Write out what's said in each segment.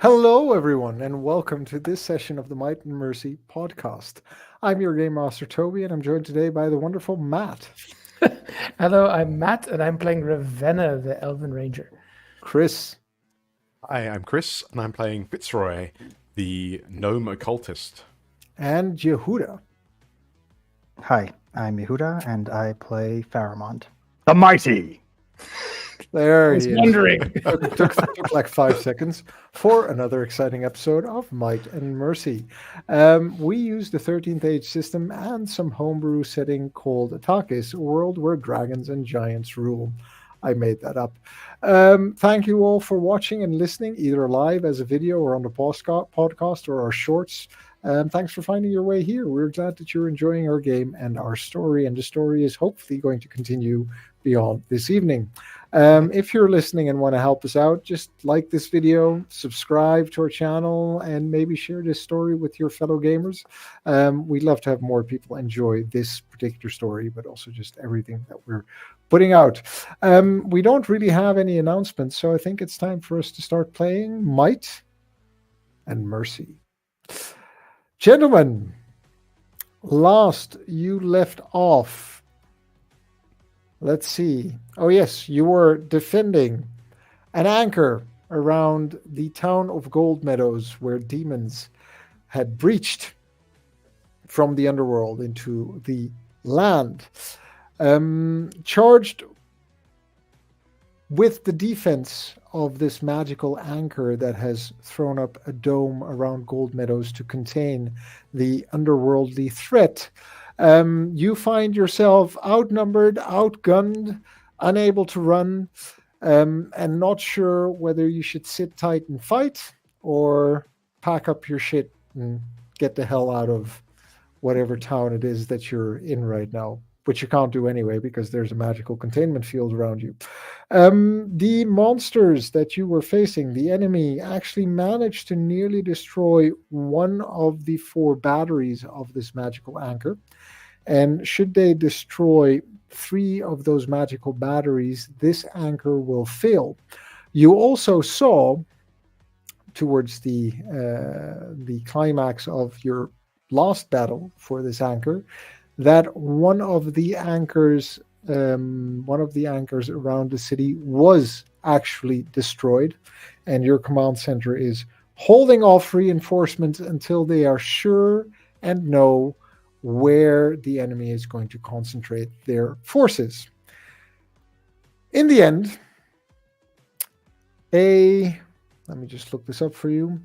Hello, everyone, and welcome to this session of the Might and Mercy podcast. I'm your Game Master, Toby, and I'm joined today by the wonderful Matt. Hello, I'm Matt, and I'm playing Ravenna, the Elven Ranger. Chris. Hi, I'm Chris, and I'm playing Fitzroy, the gnome occultist. And Yehuda. Hi, I'm Yehuda, and I play Faramond, the Mighty. There I was he is. wondering. Took like 5 seconds for another exciting episode of Might and Mercy. We use the 13th Age system and some homebrew setting called Atakis, a world where dragons and giants rule. I made that up. Thank you all for watching and listening, either live as a video or on the podcast or our shorts. Thanks for finding your way here. We're glad that you're enjoying our game and our story, and the story is hopefully going to continue beyond this evening. If you're listening and want to help us out, just like this video, subscribe to our channel, and maybe share this story with your fellow gamers. We'd love to have more people enjoy this particular story, but also just everything that we're putting out. We don't really have any announcements, so I think it's time for us to start playing Might and Mercy. Gentlemen, last you left off, let's see. Oh, yes, you were defending an anchor around the town of Gold Meadows where demons had breached from the underworld into the land. Charged with the defense of this magical anchor that has thrown up a dome around Gold Meadows to contain the underworldly threat. You find yourself outnumbered, outgunned, unable to run, and not sure whether you should sit tight and fight or pack up your shit and get the hell out of whatever town it is that you're in right now, which you can't do anyway because there's a magical containment field around you. The monsters that you were facing, the enemy, actually managed to nearly destroy one of the 4 batteries of this magical anchor. And should they destroy 3 of those magical batteries, this anchor will fail. You also saw, towards the climax of your last battle for this anchor, that one of the anchors around the city was actually destroyed, and your command center is holding off reinforcements until they are sure and know where the enemy is going to concentrate their forces. In the end, let me just look this up for you.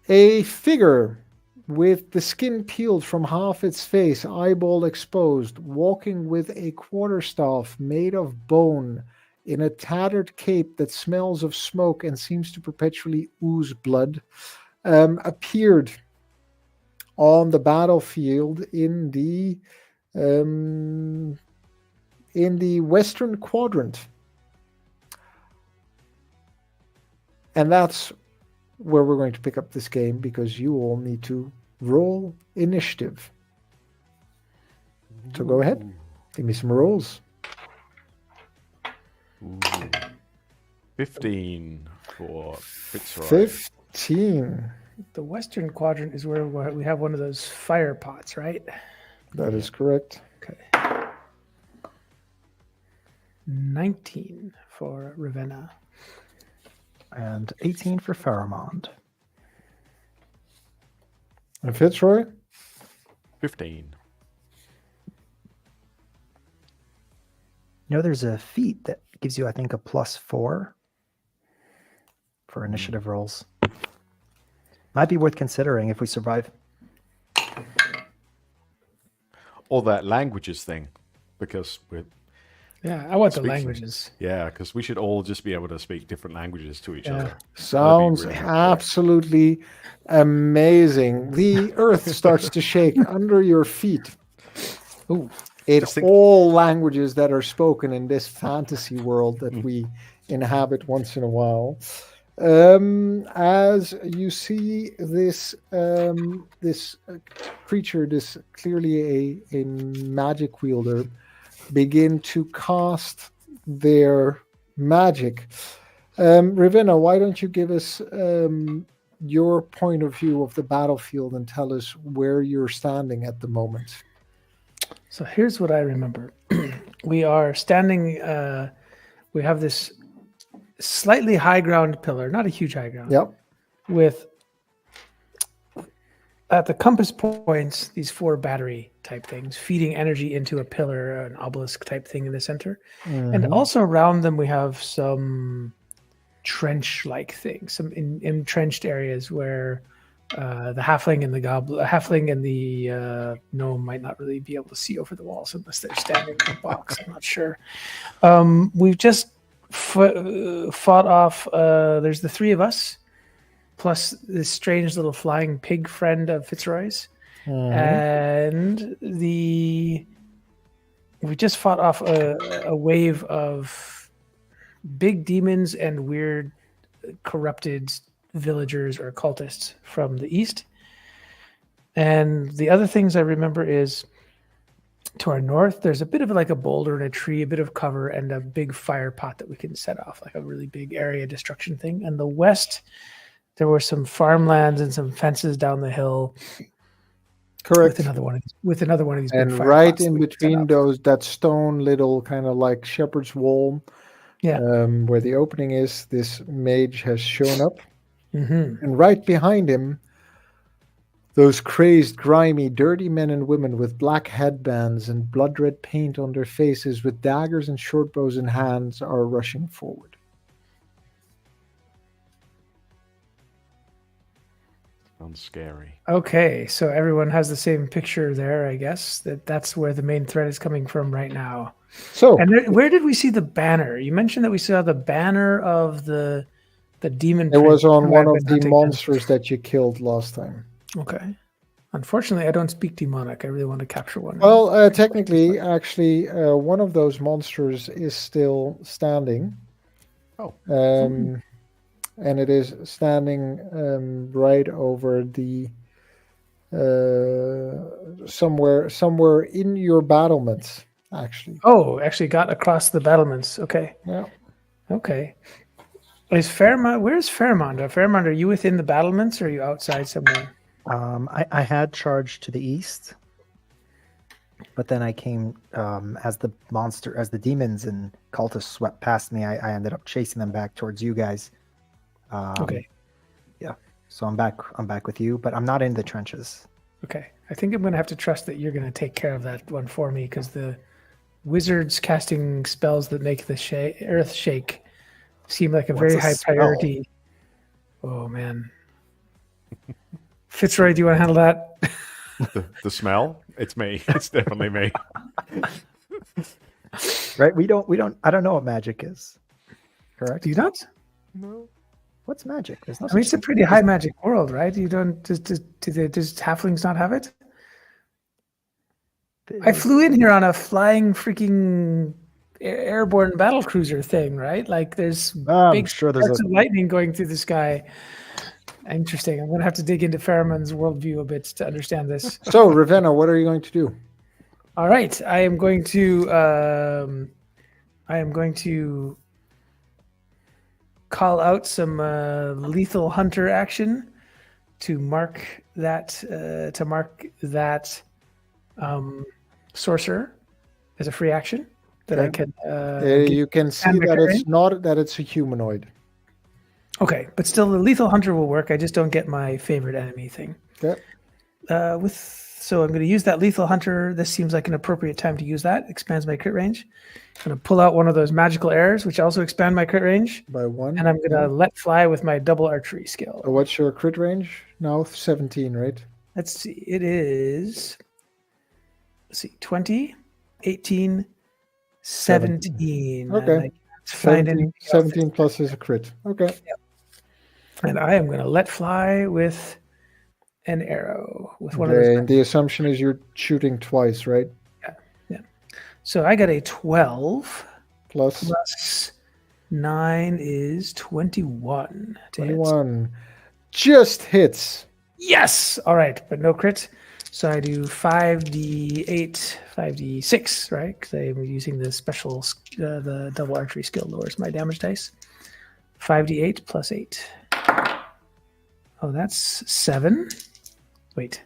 A figure with the skin peeled from half its face, eyeball exposed, walking with a quarterstaff made of bone in a tattered cape that smells of smoke and seems to perpetually ooze blood, appeared on the battlefield in the western quadrant. And that's where we're going to pick up this game, because you all need to roll initiative. So go ahead, give me some rolls. 15 for Fitzroy. 15. The Western Quadrant is where we have one of those fire pots, right? That is correct. Okay. 19 for Ravenna. And 18 for Faramond. And Fitzroy? 15. There's a feat that gives you, I think, a +4 for initiative rolls. Might be worth considering if we survive. Or that languages thing, because we're... Yeah, I want the Speaking- languages. Yeah, because we should all just be able to speak different languages to each Yeah. other. Sounds really helpful. absolutely amazing. The earth starts to shake under your feet. Ooh. It's think- all languages that are spoken in this fantasy world that we inhabit once in a while. As you see this creature, this clearly a magic wielder, begin to cast their magic. Ravenna, why don't you give us your point of view of the battlefield and tell us where you're standing at the moment? So here's what I remember. We are standing, we have this slightly high ground pillar, not a huge high ground, Yep. with at the compass points, these 4 battery type things, feeding energy into a pillar, an obelisk type thing in the center. And also around them, we have some trench-like things, some entrenched areas where the halfling and the gnome might not really be able to see over the walls unless they're standing in a box. I'm not sure. We've just fought off. There's the 3 of us, plus this strange little flying pig friend of Fitzroy's, and we just fought off a wave of big demons and weird corrupted villagers or cultists from the east. And the other things I remember is to our north, there's a bit of like a boulder and a tree, a bit of cover, and a big fire pot that we can set off, like a really big area destruction thing. And the west, there were some farmlands and some fences down the hill. Correct. With another one of these and big fire right pots in that we can set between off. that stone little kind of like shepherd's wall, where the opening is, this mage has shown up. And right behind him, those crazed, grimy, dirty men and women with black headbands and blood-red paint on their faces with daggers and short bows in hands are rushing forward. Sounds scary. Okay, so everyone has the same picture there, I guess. That's where the main threat is coming from right now. So, and where did we see the banner? You mentioned that we saw the banner of the demon. It was on one of the hunting monsters that you killed last time. Okay. Unfortunately, I don't speak demonic. I really want to capture one. Well, technically, actually, one of those monsters is still standing. Oh. And it is standing right over the somewhere in your battlements, actually. Oh, actually got across the battlements. Okay. Yeah. Okay. Is Fairmont? Where's Fairmont? Fairmont, are you within the battlements or are you outside somewhere? I had charged to the east, but then I came as the demons and cultists swept past me. I ended up chasing them back towards you guys. Okay. Yeah. So I'm back with you, but I'm not in the trenches. Okay. I think I'm going to have to trust that you're going to take care of that one for me because the wizards casting spells that make the earth shake seem like a very high priority. Oh, man. Fitzroy, do you want to handle that? The smell? It's me. It's definitely me. Right? I don't know what magic is. Correct? Do you not? No. What's magic? There's no. I mean, it's a pretty high magic world, right? You don't. Does halflings not have it? I flew in here on a flying freaking airborne battle cruiser thing, right? Like there's big sparks of lightning going through the sky. Interesting. I'm going to have to dig into Faramund's worldview a bit to understand this. So, Ravenna, what are you going to do? All right, I am going to call out some lethal hunter action to mark that sorcerer as a free action that I can. You can see that it's a humanoid. Okay, but still, the lethal hunter will work. I just don't get my favorite enemy thing. Okay. So I'm going to use that lethal hunter. This seems like an appropriate time to use that. Expands my crit range. I'm going to pull out one of those magical arrows, which also expand my crit range. By 1. And I'm going to let fly with my double archery skill. So what's your crit range now? 17, right? Let's see. It is, 20, 18, 17. Okay. 17 plus is a crit. Okay. Yep. And I am going to let fly with an arrow. With one of those. The assumption is you're shooting twice, right? Yeah. So I got a 12. Plus 9 is 21. 21. Just hits. Yes! All right, but no crit. So I do 5d8, 5d6, right? Because I'm using the special, the double archery skill lowers my damage dice. 5d8 plus 8. Oh, that's 7. Wait.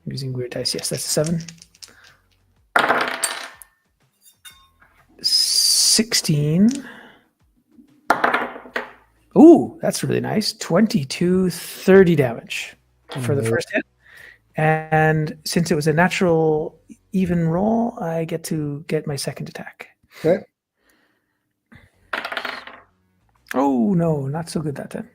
I'm using weird dice. Yes, that's a 7. 16. Ooh, that's really nice. 22, 30 damage for the first hit. And since it was a natural even roll, I get to get my second attack. Okay. Oh, no, not so good that time.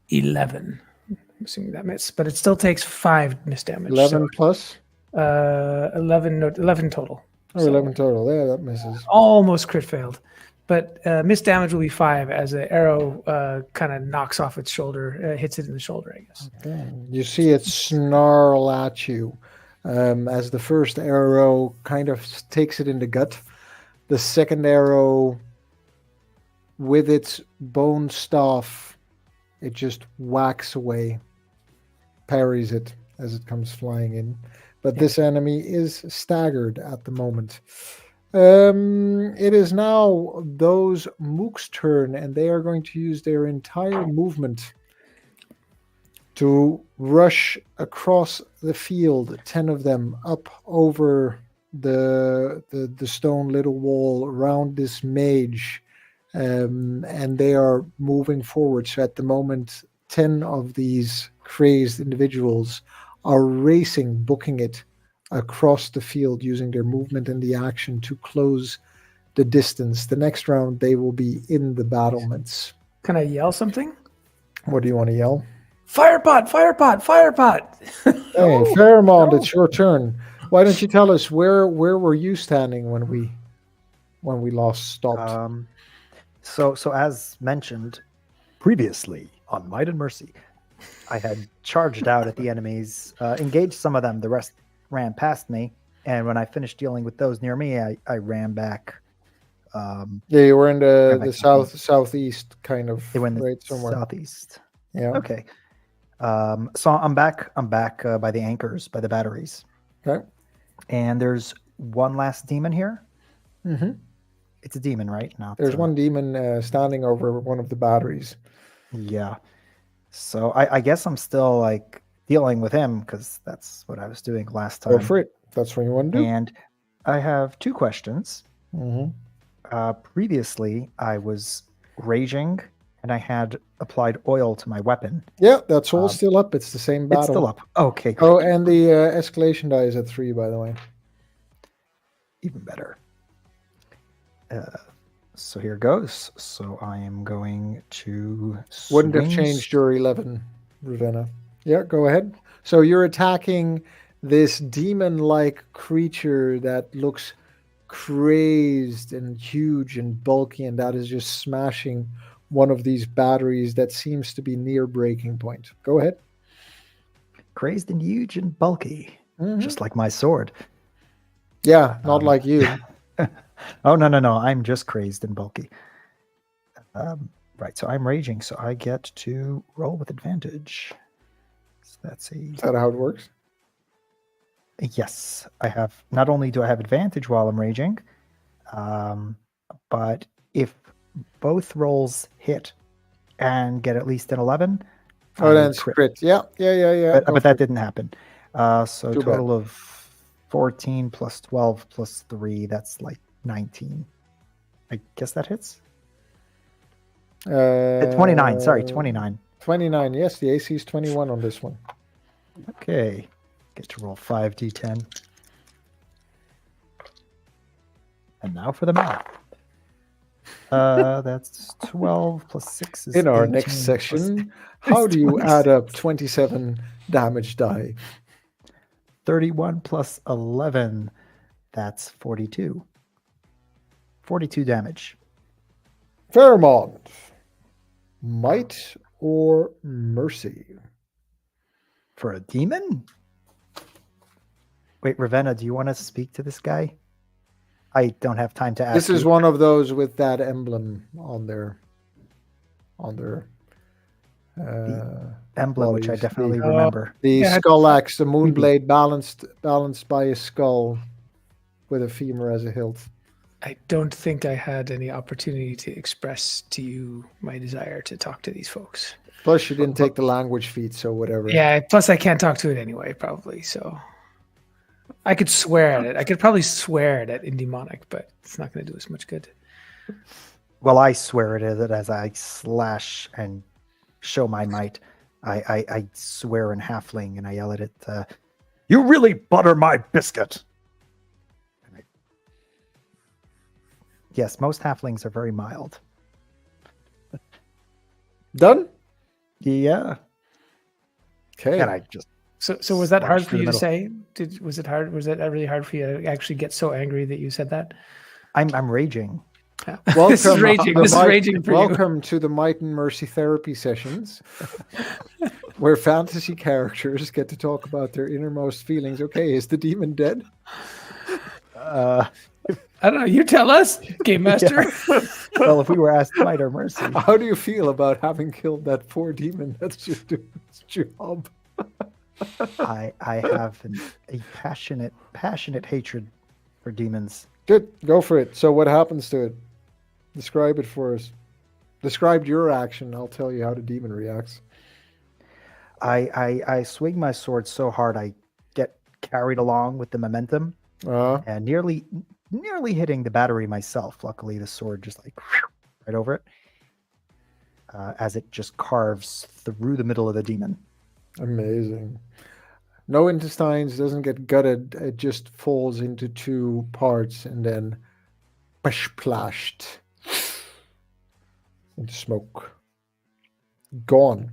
11. I'm assuming that missed, but it still takes 5 miss damage. 11 plus? 11 total. Oh, 11 total. Yeah, that misses. Almost crit failed. But miss damage will be 5 as an arrow kind of knocks off its shoulder, hits it in the shoulder, I guess. Okay. You see it snarl at you as the first arrow kind of takes it in the gut. The second arrow, with its bone staff, it just whacks away, parries it as it comes flying in. But this enemy is staggered at the moment. It is now those Mook's turn, and they are going to use their entire movement to rush across the field, 10 of them up over the stone little wall around this mage, and they are moving forward. So at the moment, 10 of these crazed individuals are racing, booking it across the field using their movement and the action to close the distance. The next round, they will be in the battlements. Can I yell something? What do you want to yell? Firepot, firepot, firepot. Hey, Fairmont, it's your turn. Why don't you tell us where were you standing when we last stopped? So as mentioned previously on Might and Mercy, I had charged out at the enemies, engaged some of them. The rest ran past me, and when I finished dealing with those near me, I ran back. Yeah, you were in the southeast kind of. They were in the right somewhere. southeast. Yeah. Okay. So I'm back by the anchors, by the batteries. Okay. And there's one last demon here. Mm-hmm. It's a demon, right? There's one demon standing over one of the batteries. Yeah. So I guess I'm still like dealing with him because that's what I was doing last time. Go for it. That's what you want to do. And I have 2 questions. Mm-hmm. Previously, I was raging and I had applied oil to my weapon. Yeah, that's all still up. It's the same battle. It's still up. Okay. Great. Oh, and the escalation die is at 3, by the way. Even better. So here goes. So I am going to Wouldn't have changed your 11, Ravenna. Yeah, go ahead. So you're attacking this demon-like creature that looks crazed and huge and bulky, and that is just smashing one of these batteries that seems to be near breaking point. Go ahead. Crazed and huge and bulky, Mm-hmm. just like my sword. Yeah, not like you. Oh, no. I'm just crazed and bulky. Right, so I'm raging, so I get to roll with advantage. So that's Is that how it works? Yes, I have. Not only do I have advantage while I'm raging, but if both rolls hit and get at least an 11, Oh, that's crit. Yeah. But that didn't happen. So Too total of 14 plus 12 plus 3, that's like 19. I guess that hits. 29. Sorry, 29. 29. Yes, the AC is 21 on this one. Okay. Get to roll 5d10. And now for the math. That's 12 plus 6 is In our 18 next plus- section, how do you add up 27 damage die? 31 plus 11, that's 42. 42 damage. Fairmont, might or mercy? For a demon? Wait, Ravenna, do you want to speak to this guy? I don't have time to ask. This is you. one of those with that emblem on their emblem, which I bodies. definitely remember. The Yeah, skull axe, the moonblade balanced by a skull with a femur as a hilt. I don't think I had any opportunity to express to you my desire to talk to these folks. Plus, you didn't take the language feat, so whatever. Yeah, plus I can't talk to it anyway, probably. So I could swear at it. I could probably swear at it in demonic, but it's not going to do us much good. Well, I swear at it as I slash and show my might. I swear in halfling and I yell at it, "You really butter my biscuit!" Yes, most halflings are very mild. Done? Yeah. Okay. And I just So was that hard Slash for through you the to middle. say? Was it hard? Was that really hard for you to actually get so angry that you said that? I'm raging. Yeah. Welcome, This is raging. the This is Might- raging for you. welcome to the Might and Mercy therapy sessions, where fantasy characters get to talk about their innermost feelings. Okay, is the demon dead? I don't know. You tell us, Game Master. Well, if we were asked might or mercy, How do you feel about having killed that poor demon that's just doing its job? I have a passionate hatred for demons. Good, go for it. So what happens to it? Describe it for us. Describe your action. I'll tell you how the demon reacts. I swing my sword so hard I get carried along with the momentum and nearly hitting the battery myself. Luckily, the sword just like right over it as it just carves through the middle of the demon. Amazing. No intestines, doesn't get gutted. It just falls into two parts and then splashed into smoke. Gone.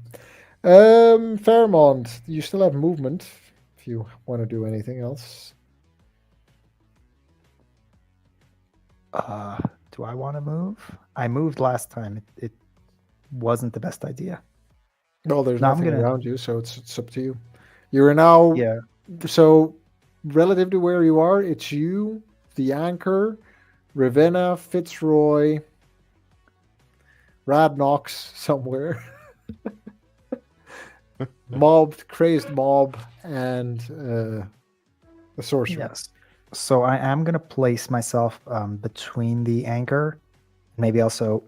Fairmont, you still have movement if you want to do anything else. Do I want to move? I moved last time. It wasn't the best idea. Well, there's No, I'm nothing gonna- around you, so it's up to you. You're now Yeah. So relative to where you are, it's you, the anchor, Ravenna, Fitzroy, Radnox somewhere, crazed mob, and the sorcerer. Yes. So I am going to place myself between the anchor. Maybe also,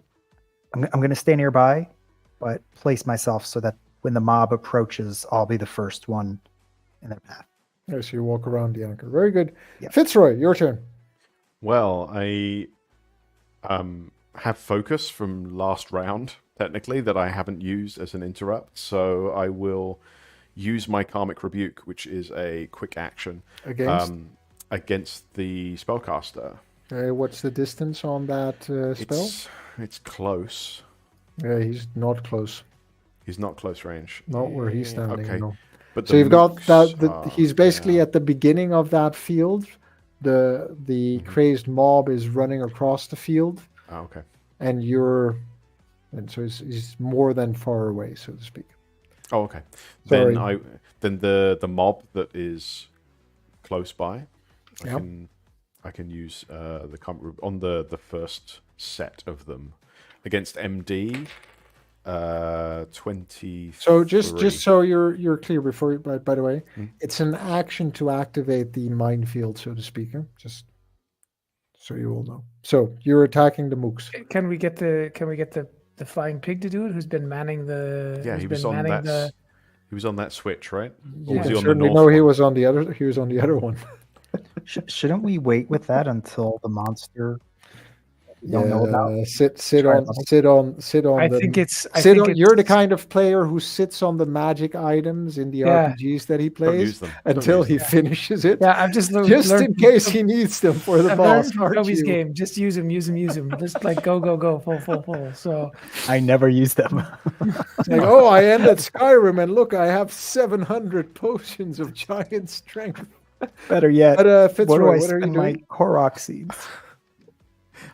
I'm going to stay nearby, but place myself so that when the mob approaches, I'll be the first one in their path. Okay, so you walk around the anchor. Very good. Yep. Fitzroy, your turn. Well, I have focus from last round, technically, that I haven't used as an interrupt. So I will use my Karmic Rebuke, which is a quick action, against the spellcaster. Okay, what's the distance on that spell? It's close. Yeah, he's not close. He's not close range. Not where he's Yeah, standing. okay. No. But So the you've got mooks that. He's basically yeah. at the beginning of that field. The crazed mob is running across the field, Oh, okay. and so he's more than far away, so to speak. Oh, okay. Sorry. Then the mob that is close by, Yep. I can use the on the first set of them against MD. 20. So just so you're clear before, by the way, it's an action to activate the minefield, so to speak. Just so you all know. So you're attacking the mooks. Can we get the flying pig to do it? Who's been manning the? Yeah, who's he was been on manning that. the- He was on that switch, right? Or You was can he on the certainly north know he one? was on the other. He was on the other one. Shouldn't we wait with that until the monster we don't know about? Sit Try on. I the, think it's. I sit think on. You're the it's- kind of player who sits on the magic items in the Yeah. RPGs that he Don't use plays them. Don't until use he them. finishes it. Yeah, I've just learned. Just in case he needs them for the I've boss, learned from aren't Toby's you? game. Just use him. Just like go, full. So I never use them. Like, oh, I ended Skyrim, and look, I have 700 potions of giant strength. Better yet, But Fitzroy, what what do I are you spend my doing? Korok seeds?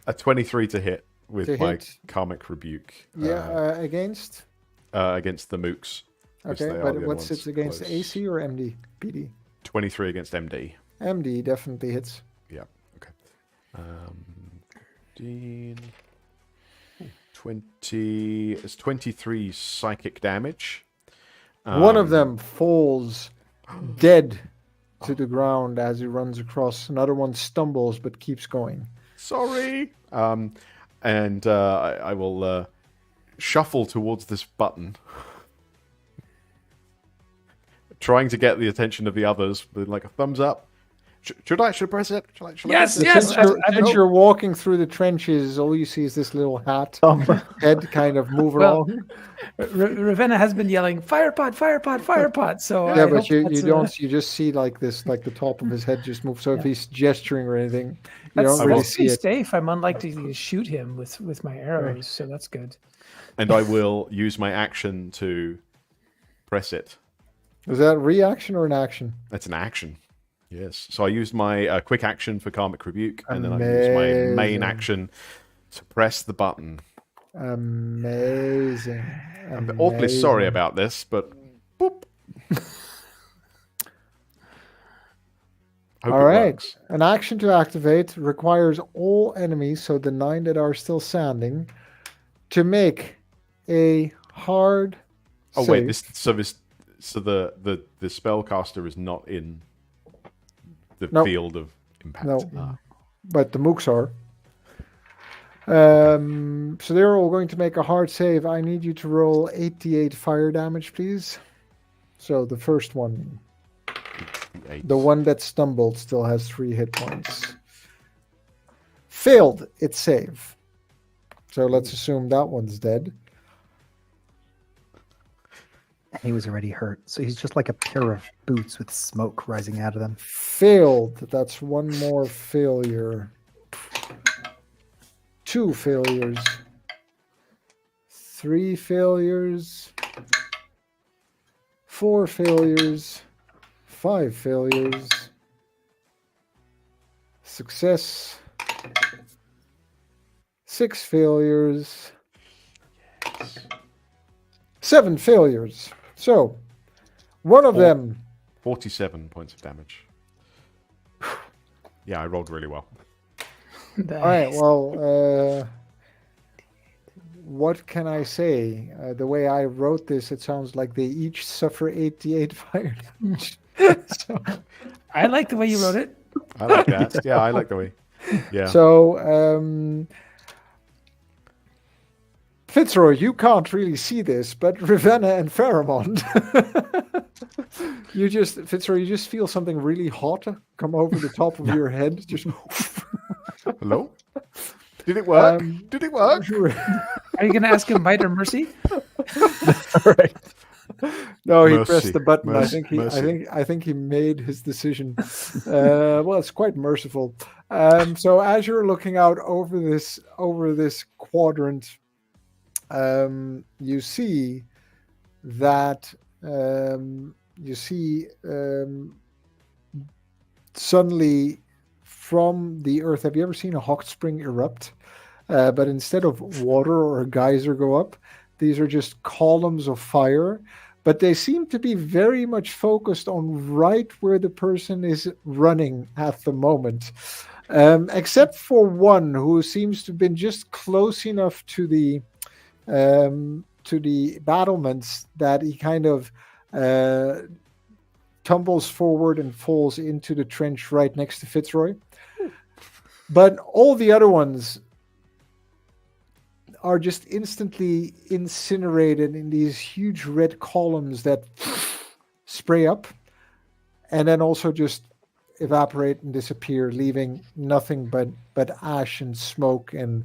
A 23 to hit with To my hit? Karmic Rebuke. Against? Against the mooks. 'cause Okay, they are but the other what's ones it against? close. AC or MD? PD? 23 against MD. MD definitely hits. Yeah. Okay. 15, 20. It's 23 psychic damage. One of them falls dead to the ground as he runs across. Another one stumbles but keeps going. Sorry. And I will shuffle towards this button, trying to get the attention of the others with like a thumbs up. Should I press it? Should I Yes, press it? yes. Since you're walking through the trenches, all you see is this little hat head kind of move Well, along. Ravenna has been yelling, "Fire pot, fire pot, fire pot." So Yeah, I but hope you that's, don't. You just see like this, like the top of his head just move. So if he's gesturing or anything, you That's, don't really that's see pretty it. safe. I'm unlikely to shoot him with my arrows, so that's good. And I will use my action to press it. Is that a reaction or an action? That's an action. Yes. So I used my quick action for Karmic Rebuke, and then I used my main Amazing. action to press the button. Amazing. I'm awfully sorry about this, but boop. Hope All it right. works. An action to activate requires all enemies, so the 9 that are still standing, to make a hard Oh save. wait, the spellcaster is not in the No. field of impact. No. Ah. But the mooks are. So they're all going to make a hard save. I need you to roll 88 fire damage, please. So the first one, Eight. the one that stumbled, still has 3 hit points. Failed its save. So let's assume that one's dead. He was already hurt, so he's just like a pair of boots with smoke rising out of them. Failed. That's one more failure. 2 failures. 3 failures. 4 failures. 5 failures. Success. 6 failures. 7 failures. So, one of them 47 points of damage. Yeah, I rolled really well. All right. Well, what can I say? The way I wrote this, it sounds like they each suffer 88 fire damage. So, I like the way you wrote it. I like that. Yeah, I like the way. Yeah. so Fitzroy, you can't really see this, but Ravenna and Pharamond, Fitzroy, you just feel something really hot come over the top of your head. Just Hello? Did it work? Did it work? Are you going to ask him might or mercy? Right. No, he Mercy, pressed the button. mercy, I think he made his decision. Well, it's quite merciful. So as you're looking out over this quadrant, you see that suddenly from the earth. Have you ever seen a hot spring erupt? But instead of water or a geyser go up, these are just columns of fire. But they seem to be very much focused on right where the person is running at the moment. Except for one who seems to have been just close enough to the battlements that he kind of tumbles forward and falls into the trench right next to Fitzroy. But all the other ones are just instantly incinerated in these huge red columns that spray up and then also just evaporate and disappear, leaving nothing but ash and smoke and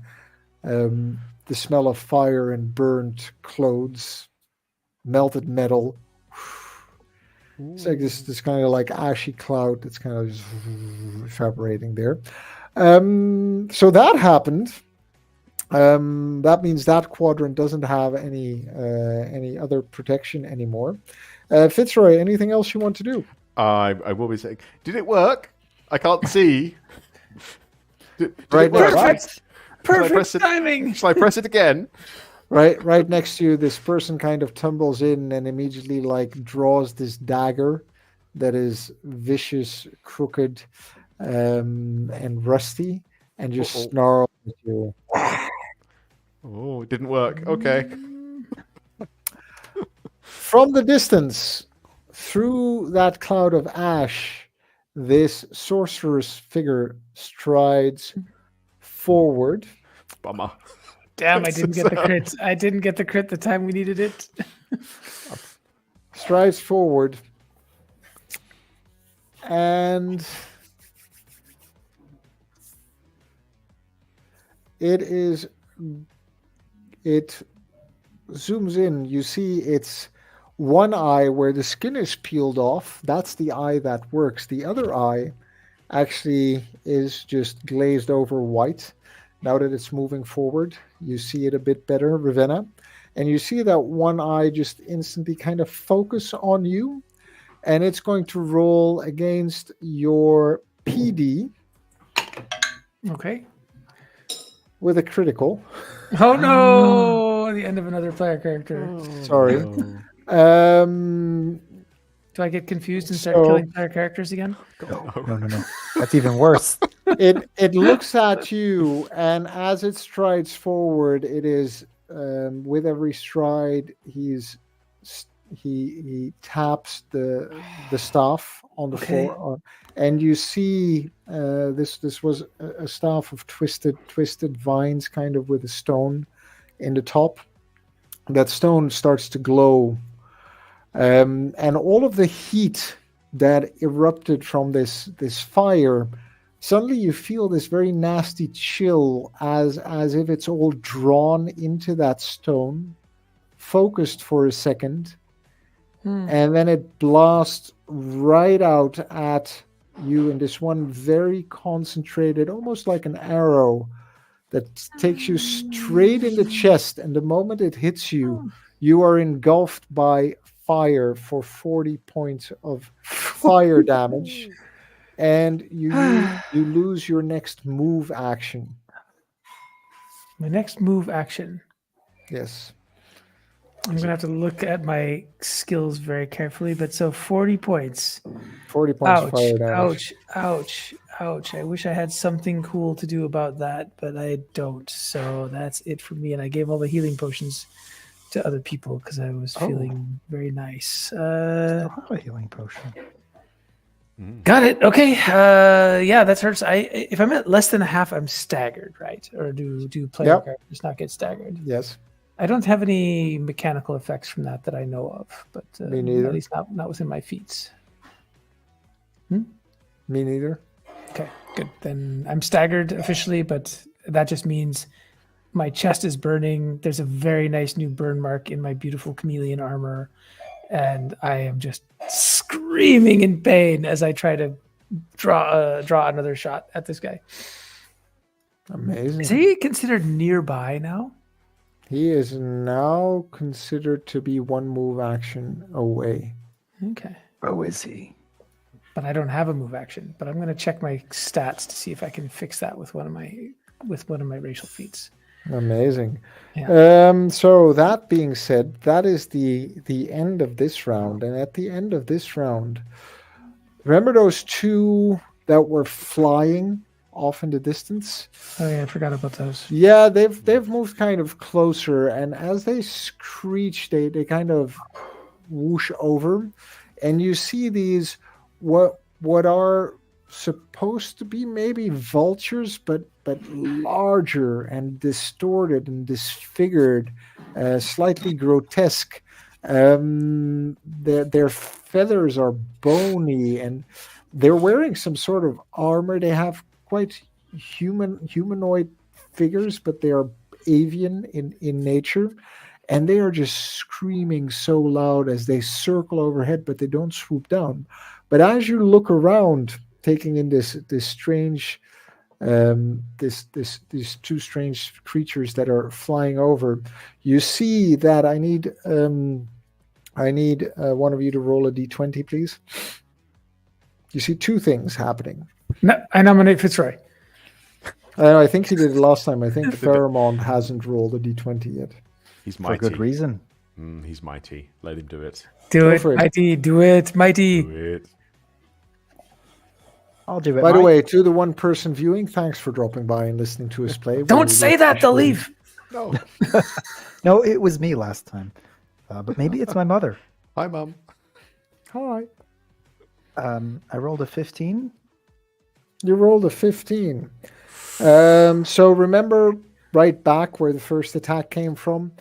the smell of fire and burnt clothes, melted metal. It's like this kind of like ashy cloud that's kind of just evaporating there. So that happened. That means that quadrant doesn't have any other protection anymore. Fitzroy, anything else you want to do? I will be saying, did it work? I can't see. Did Right it work? now, Perfect. Perfect press it? timing. Shall I press it again? Right next to you, this person kind of tumbles in and immediately like draws this dagger that is vicious, crooked, and rusty, and just snarls at you. Oh, it didn't work. Okay. From the distance, through that cloud of ash, this sorcerer's figure strides forward. Bummer. Damn, I didn't get the crit. I didn't get the crit the time we needed it. Strides forward. And it zooms in. You see its one eye where the skin is peeled off. That's the eye that works. The other eye actually is just glazed over white. Now that it's moving forward, you see it a bit better, Ravenna. And you see that one eye just instantly kind of focus on you. And it's going to roll against your PD Okay. with a critical. Oh no! The end of another player character. Sorry. Do I get confused and start So- killing player characters again? No. That's even worse. It looks at you, and as it strides forward, it is with every stride he taps the staff on the Okay. floor, and you see this was a staff of twisted vines, kind of with a stone in the top. That stone starts to glow, and all of the heat that erupted from this fire. Suddenly you feel this very nasty chill as if it's all drawn into that stone, focused for a second, and then it blasts right out at you in this one very concentrated, almost like an arrow that takes you straight in the chest. And the moment it hits you, you are engulfed by fire for 40 points of fire damage. And you lose your next move action. My next move action. Yes. I'm going to have to look at my skills very carefully. But so 40 points. 40 points Ouch, fire damage. ouch. I wish I had something cool to do about that, but I don't. So that's it for me. And I gave all the healing potions to other people because I was feeling very nice. Still have a healing potion. Got it. Okay. Yeah, that hurts. If I'm at less than a half, I'm staggered, right? Or do player Yep. characters not get staggered? Yes. I don't have any mechanical effects from that I know of, but Me neither. at least not within my feats. Me neither. Okay, good. Then I'm staggered officially, but that just means my chest is burning. There's a very nice new burn mark in my beautiful chameleon armor, and I am just screaming in pain as I try to draw another shot at this guy. Amazing. Is he considered nearby now? He is now considered to be one move action away. Okay. Oh, is he? But I don't have a move action. But I'm going to check my stats to see if I can fix that with one of my racial feats. Amazing. Yeah. So that being said, that is the end of this round. And at the end of this round, remember those two that were flying off in the distance? Oh yeah, I forgot about those. Yeah, they've moved kind of closer, and as they screech, they kind of whoosh over, and you see these what are supposed to be maybe vultures, but larger and distorted and disfigured, slightly grotesque. Their feathers are bony, and they're wearing some sort of armor. They have quite humanoid figures, but they are avian in nature, and they are just screaming so loud as they circle overhead, but they don't swoop down. But as you look around, taking in this strange these two strange creatures that are flying over, you see that I need one of you to roll a d20, please. You see two things happening. No, I nominate Fitzroy. I think he did it last time. I think Pheromond hasn't rolled a d20 yet. He's For mighty. good reason. He's mighty. Let him do it. Do Go it, for it. mighty. Do it, mighty. Do it. I'll do it. By the Mike. way, to the one person viewing, thanks for dropping by and listening to us play. Don't say that. They'll leave. No. No, it was me last time. But maybe it's my mother. Hi, Mum. Hi. I rolled a 15. You rolled a 15. So remember right back where the first attack came from?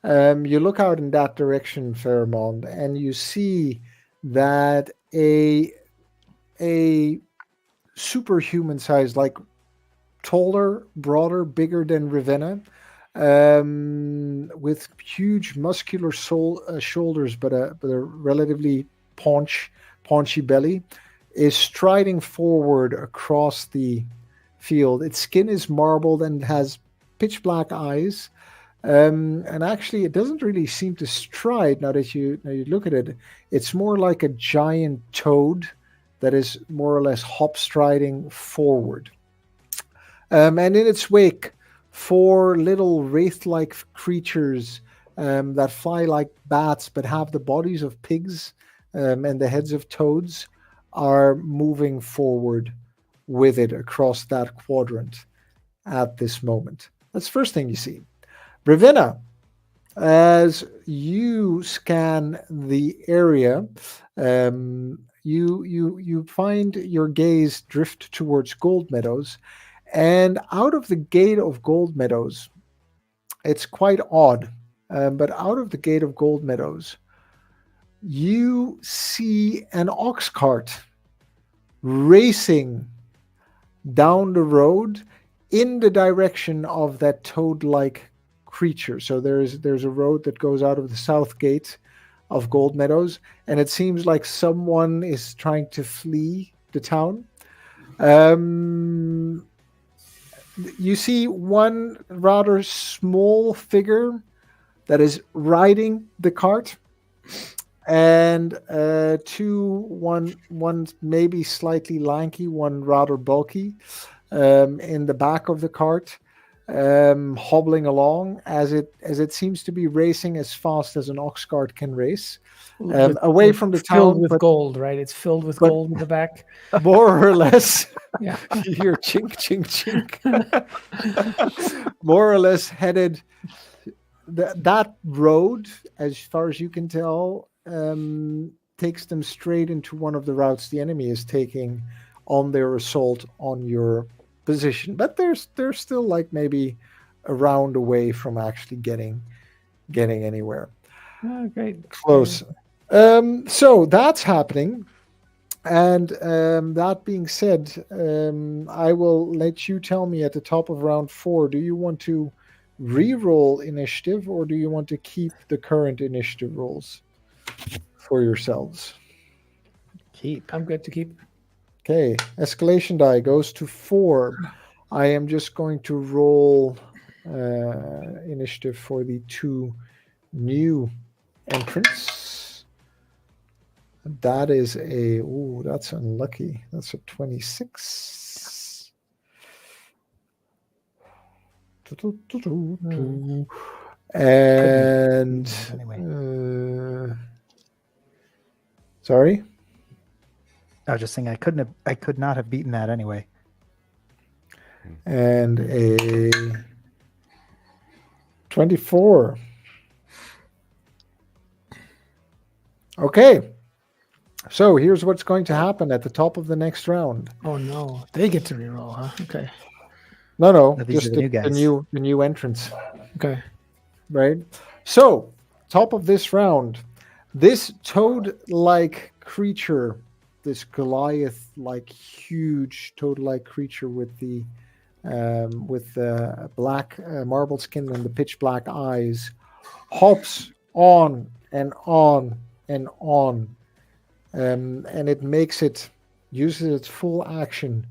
You look out in that direction, Fairmont, and you see that a superhuman size, like taller, broader, bigger than Ravenna, with huge muscular shoulders, but a relatively paunchy belly, is striding forward across the field. Its skin is marbled and has pitch black eyes. And actually, it doesn't really seem to stride now that you look at it. It's more like a giant toad that is more or less hop striding forward. And in its wake, four little wraith-like creatures that fly like bats but have the bodies of pigs and the heads of toads are moving forward with it across that quadrant at this moment. That's the first thing you see. Ravenna, as you scan the area, you find your gaze drift towards Gold Meadows, and out of the gate of Gold Meadows, it's quite odd, but out of the gate of Gold Meadows, you see an ox cart racing down the road in the direction of that toad-like creature. So there's a road that goes out of the south gate of Gold Meadows, and it seems like someone is trying to flee the town. You see one rather small figure that is riding the cart, and one maybe slightly lanky, one rather bulky, in the back of the cart, hobbling along as it seems to be racing as fast as an ox cart can race, away from the town. Filled with gold, right? It's filled with gold in the back. More or less. Yeah. You hear chink, chink, chink. More or less headed. That road, as far as you can tell, takes them straight into one of the routes the enemy is taking on their assault on your position. But they're still like maybe a round away from actually getting anywhere. Oh, great. Close. So that's happening. And that being said, I will let you tell me at the top of round 4, do you want to re-roll initiative or do you want to keep the current initiative rolls for yourselves? Keep. I'm good to keep. Okay, escalation die goes to 4. I am just going to roll initiative for the 2 new entrants. That is that's unlucky. That's a 26. And Anyway. Sorry? I was just saying I could not have beaten that anyway. And a 24. Okay. So here's what's going to happen at the top of the next round. Oh no, they get to reroll, huh? Okay. No, These just are the new guys. the new entrants. Okay. Right? So, top of this round, this toad-like creature, this Goliath-like huge toad-like creature with the black marbled skin and the pitch black eyes, hops on and on and on, and it uses its full action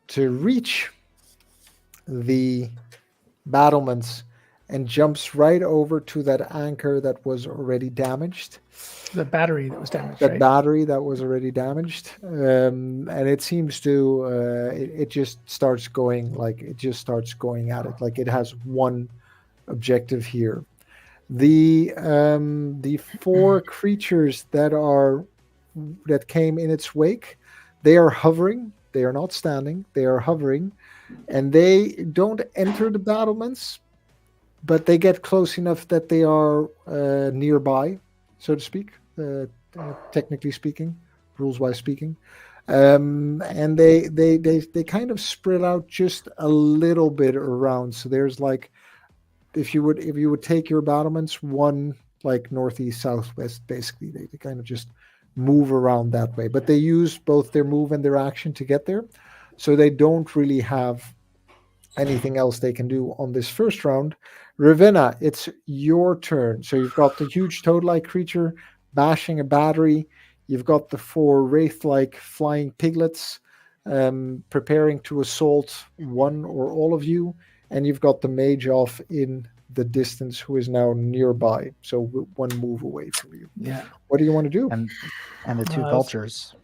to reach the battlements and jumps right over to that anchor that was already damaged. The battery that was damaged, That right? battery that was already damaged. And it seems to, it just starts going at it. Like it has one objective here. The 4 creatures that came in its wake, they are hovering. They are not standing. They are hovering. And they don't enter the battlements, but they get close enough that they are nearby, so to speak, technically speaking, rules-wise speaking. and they kind of spread out just a little bit around. So there's like, if you would take your battlements, one like northeast, southwest, basically they kind of just move around that way. But they use both their move and their action to get there, so they don't really have anything else they can do on this first round. Ravenna, it's your turn. So you've got the huge toad-like creature bashing a battery. You've got the 4 wraith-like flying piglets preparing to assault one or all of you. And you've got the mage off in the distance who is now nearby. So one move away from you. Yeah. What do you want to do? And the 2 vultures.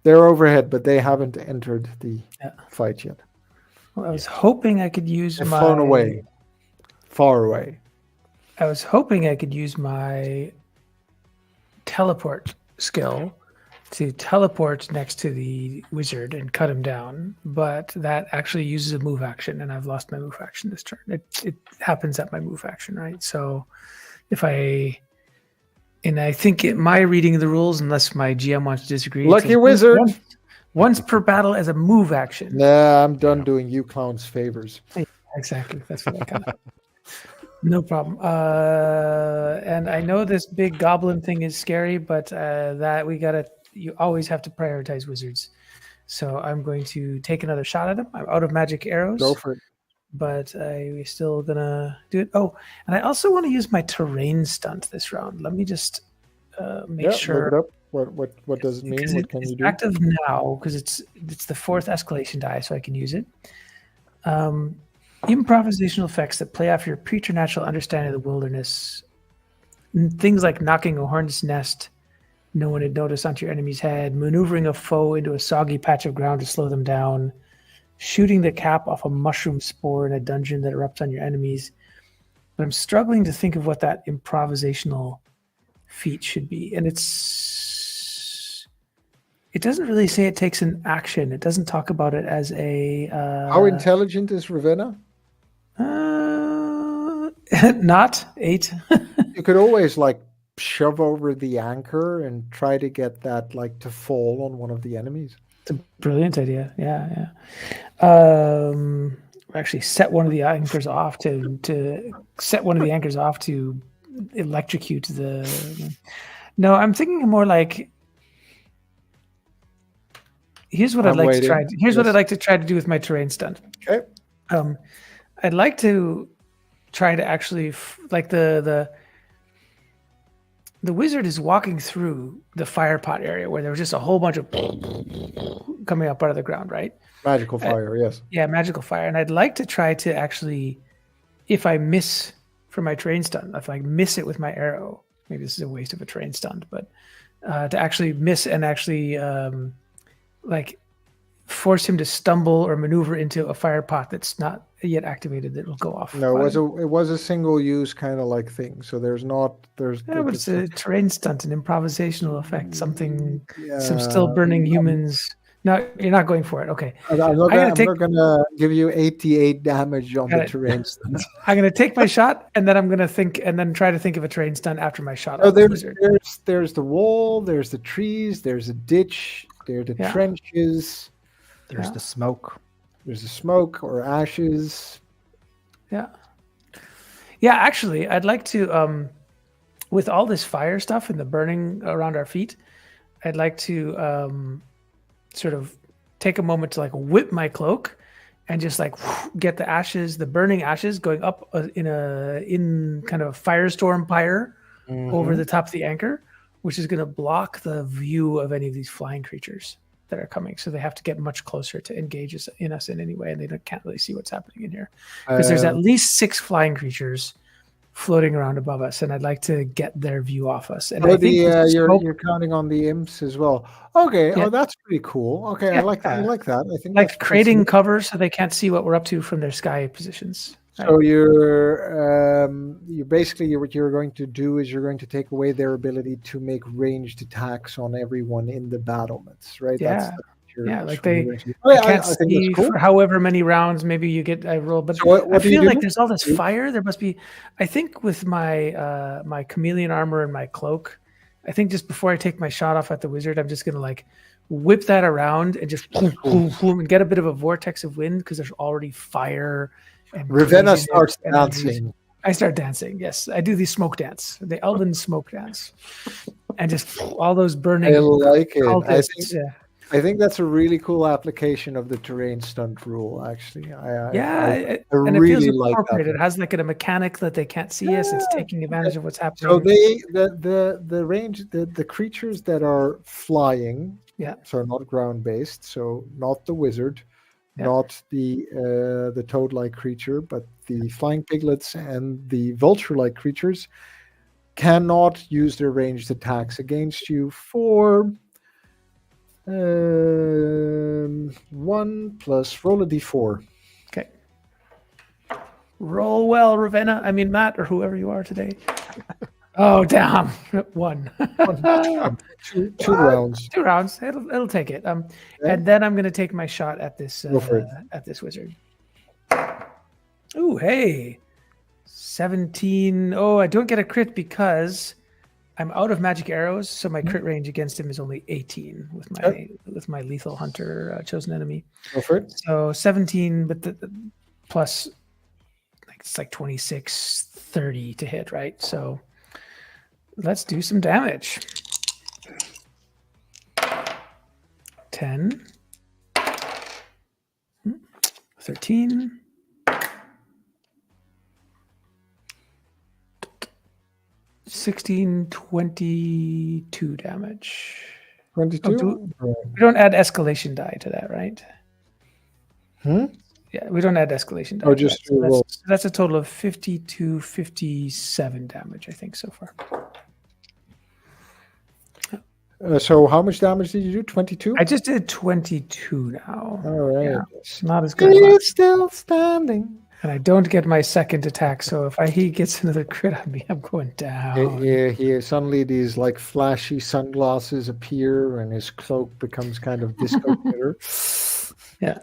They're overhead, but they haven't entered the fight yet. Well, I was hoping I could use They're flown away. Far away. I was hoping I could use my teleport skill to teleport next to the wizard and cut him down, but that actually uses a move action, and I've lost my move action this turn. It happens at my move action, right? So I think my reading of the rules, unless my GM wants to disagree, Lucky wizard. Once per battle as a move action. Nah, I'm done doing you clowns favors. Exactly. That's what I kind of. No problem. And I know this big goblin thing is scary, but you always have to prioritize wizards. So I'm going to take another shot at him. I'm out of magic arrows. Go for it. But I'm still gonna do it. Oh, and I also want to use my terrain stunt this round. Let me just make sure. Look it up. What does it mean? What can you do? It's active now because it's the 4th escalation die, so I can use it. Improvisational effects that play off your preternatural understanding of the wilderness. Things like knocking a hornet's nest no one had noticed onto your enemy's head, maneuvering a foe into a soggy patch of ground to slow them down, shooting the cap off a mushroom spore in a dungeon that erupts on your enemies. But I'm struggling to think of what that improvisational feat should be. And it doesn't really say it takes an action. It doesn't talk about it as a... How intelligent is Ravenna? Not 8. You could always like shove over the anchor and try to get that like to fall on one of the enemies. It's a brilliant idea. Yeah. Actually set one of the anchors off to electrocute the... No, I'm thinking more like... Here's what I'd like to try to do with my terrain stunt. Okay. I'd like to try to actually the wizard is walking through the fire pot area where there was just a whole bunch of coming up out of the ground, right? Magical fire, yes. Yeah, magical fire. And I'd like to try to actually, if I miss for my terrain stunt, if I miss it with my arrow, maybe this is a waste of a terrain stunt, but to actually miss and actually force him to stumble or maneuver into a fire pot that's not yet activated that will go off. No, it was a single use kind of like thing. So but it's a terrain stunt, an improvisational effect, something. Some still burning humans. No, you're not going for it. Okay. I'm not going to give you 88 damage on the terrain stunt. I'm going to take my shot, and then I'm going to think, and then try to think of a terrain stunt after my shot. Oh, there's the wall, there's the trees, there's a ditch, there are the trenches. There's the smoke. There's the smoke or ashes. Yeah. Yeah, actually, I'd like to, with all this fire stuff and the burning around our feet, I'd like to sort of take a moment to like whip my cloak and just like get the ashes, the burning ashes going up in kind of a firestorm pyre over the top of the anchor, which is going to block the view of any of these flying creatures that are coming. So they have to get much closer to engage us in any way, and they can't really see what's happening in here because there's at least 6 flying creatures floating around above us, and I'd like to get their view off us. And you're counting on the imps as well. Okay, that's pretty cool. Okay, I like that. I think like creating cover so they can't see what we're up to from their sky positions. So you're basically what you're going to do is you're going to take away their ability to make ranged attacks on everyone in the battlements, right? Yeah. They can't see for however many rounds. Maybe you get a roll, but so I feel like there's all this fire. There must be. I think with my my chameleon armor and my cloak, I think just before I take my shot off at the wizard, I'm just gonna like whip that around and just and get a bit of a vortex of wind because there's already fire. And Ravenna craziness starts and energies. dancing. I start dancing. Yes, I do the smoke dance, the elven smoke dance, and just all those burning. I like it. cultists, I think that's a really cool application of the terrain stunt rule. Actually, I and really it feels like appropriate. that. It has like a mechanic that they can't see us. It's taking advantage of what's happening. So the range the creatures that are flying, so not ground based, so not the wizard, not the toad like creature, but the flying piglets and the vulture like creatures cannot use their ranged attacks against you for 1 plus roll a d4. Okay. Roll well, Ravenna. I mean, Matt, or whoever you are today. Oh, damn. 1. two rounds. 2 rounds. It'll take it. And then I'm going to take my shot at this wizard. Ooh, hey. 17. Oh, I don't get a crit because I'm out of magic arrows, so my crit range against him is only 18 with my lethal hunter chosen enemy. Go for it. So 17, but the plus it's like 26, 30 to hit, right? So let's do some damage. 10, 13. 16, 22 damage. 22? We don't add escalation die to that, right? Yeah, we don't add escalation die. Oh, just so that's a total of 52, 57 damage, I think, so far. So how much damage did you do? 22? I just did 22 now. All right. Yeah, it's not as good. It's still standing. And I don't get my second attack, so if he gets another crit on me, I'm going down. Yeah. Suddenly these like flashy sunglasses appear, and his cloak becomes kind of disco glitter. Yeah,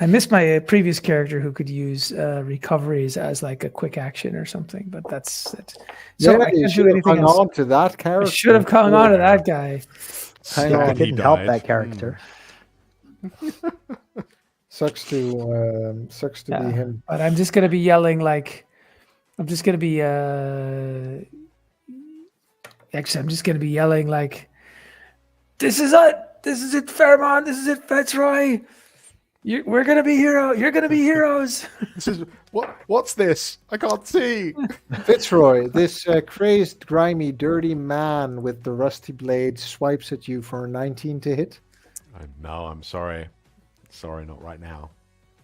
I miss my previous character who could use recoveries as like a quick action or something, but that's it. So I can't do anything else. On to that character. I should have clung on to that guy. I didn't help that character. Sucks to be him. But I'm just gonna be yelling like, I'm just gonna be yelling like, this is it, Fairmont, this is it, Fitzroy. We're gonna be heroes. You're gonna be heroes. This is what's this? I can't see. Fitzroy, this crazed, grimy, dirty man with the rusty blade swipes at you for a 19 to hit. No, I'm sorry. Sorry, not right now.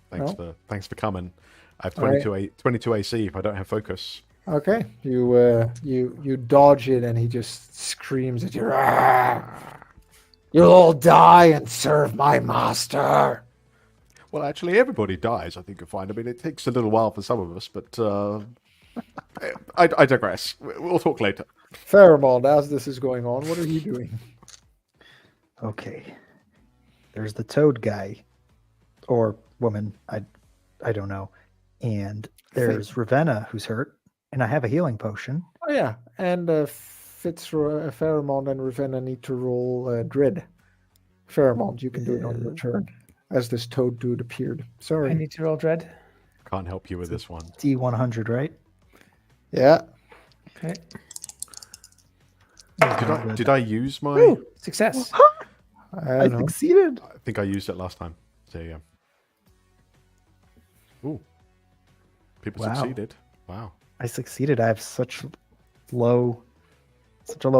Thanks for coming. I have 22 AC if I don't have focus. Okay, you dodge it, and he just screams at you. You'll all die and serve my master. Well, actually, everybody dies, I think you'll find. I mean, it takes a little while for some of us, but I digress. We'll talk later. Faramond, as this is going on, what are you doing? Okay. There's the toad guy. Or woman, I don't know. And there's Ravenna, who's hurt, and I have a healing potion. Oh yeah, and Fitzroy, Faramond, and Ravenna need to roll Dread. Faramond, you can do it on your turn, as this toad dude appeared. Sorry. I need to roll Dread. Can't help you with this one. D100, right? Yeah. Okay. Did I use my... Ooh, success. I succeeded. I think I used it last time. So yeah. Ooh. People succeeded. Wow. I succeeded. I have such a low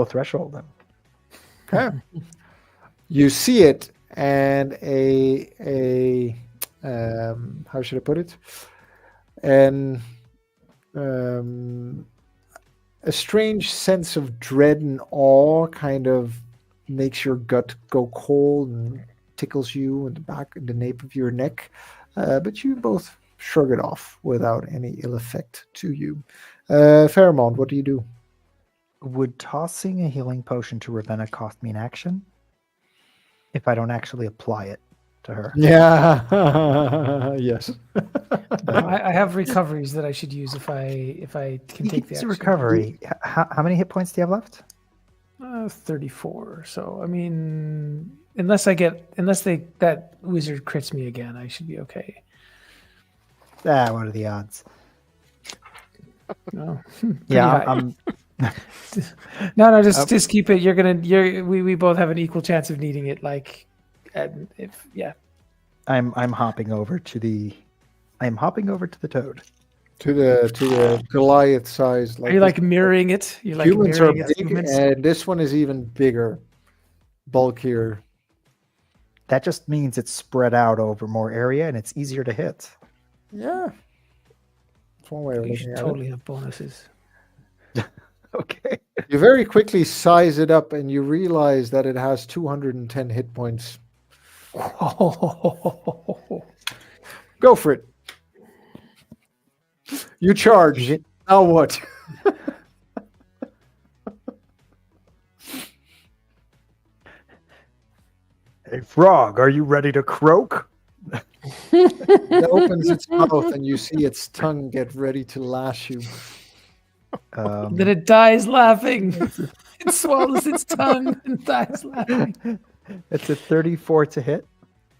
threshold. Okay. You see it, and a how should I put it? And a strange sense of dread and awe kind of makes your gut go cold and tickles you in the nape of your neck, but you both shrug it off without any ill effect to you. Faramond, what do you do? Would tossing a healing potion to Ravenna cost me an action if I don't actually apply it to her? Yeah. Yes. I have recoveries that I should use if I can take the It's action. a recovery. How many hit points do you have left? 34. So I mean, unless that wizard crits me again, I should be okay. What are the odds? No. Yeah, Pretty high. No, just keep it. We both have an equal chance of needing it. I'm hopping over to the toad. To the Goliath size. Are you like mirroring it? You're like humans are mirroring its big, movements? and this one is even bigger, bulkier. That just means it's spread out over more area and it's easier to hit. Yeah, that's one way of You looking should at totally have bonuses. Okay. You very quickly size it up, and you realize that it has 210 hit points. Go for it. You charge. Now what? Hey, frog, are you ready to croak? It opens its mouth, and you see its tongue get ready to lash you. Then it dies laughing. It swallows its tongue and dies laughing. It's a 34 to hit.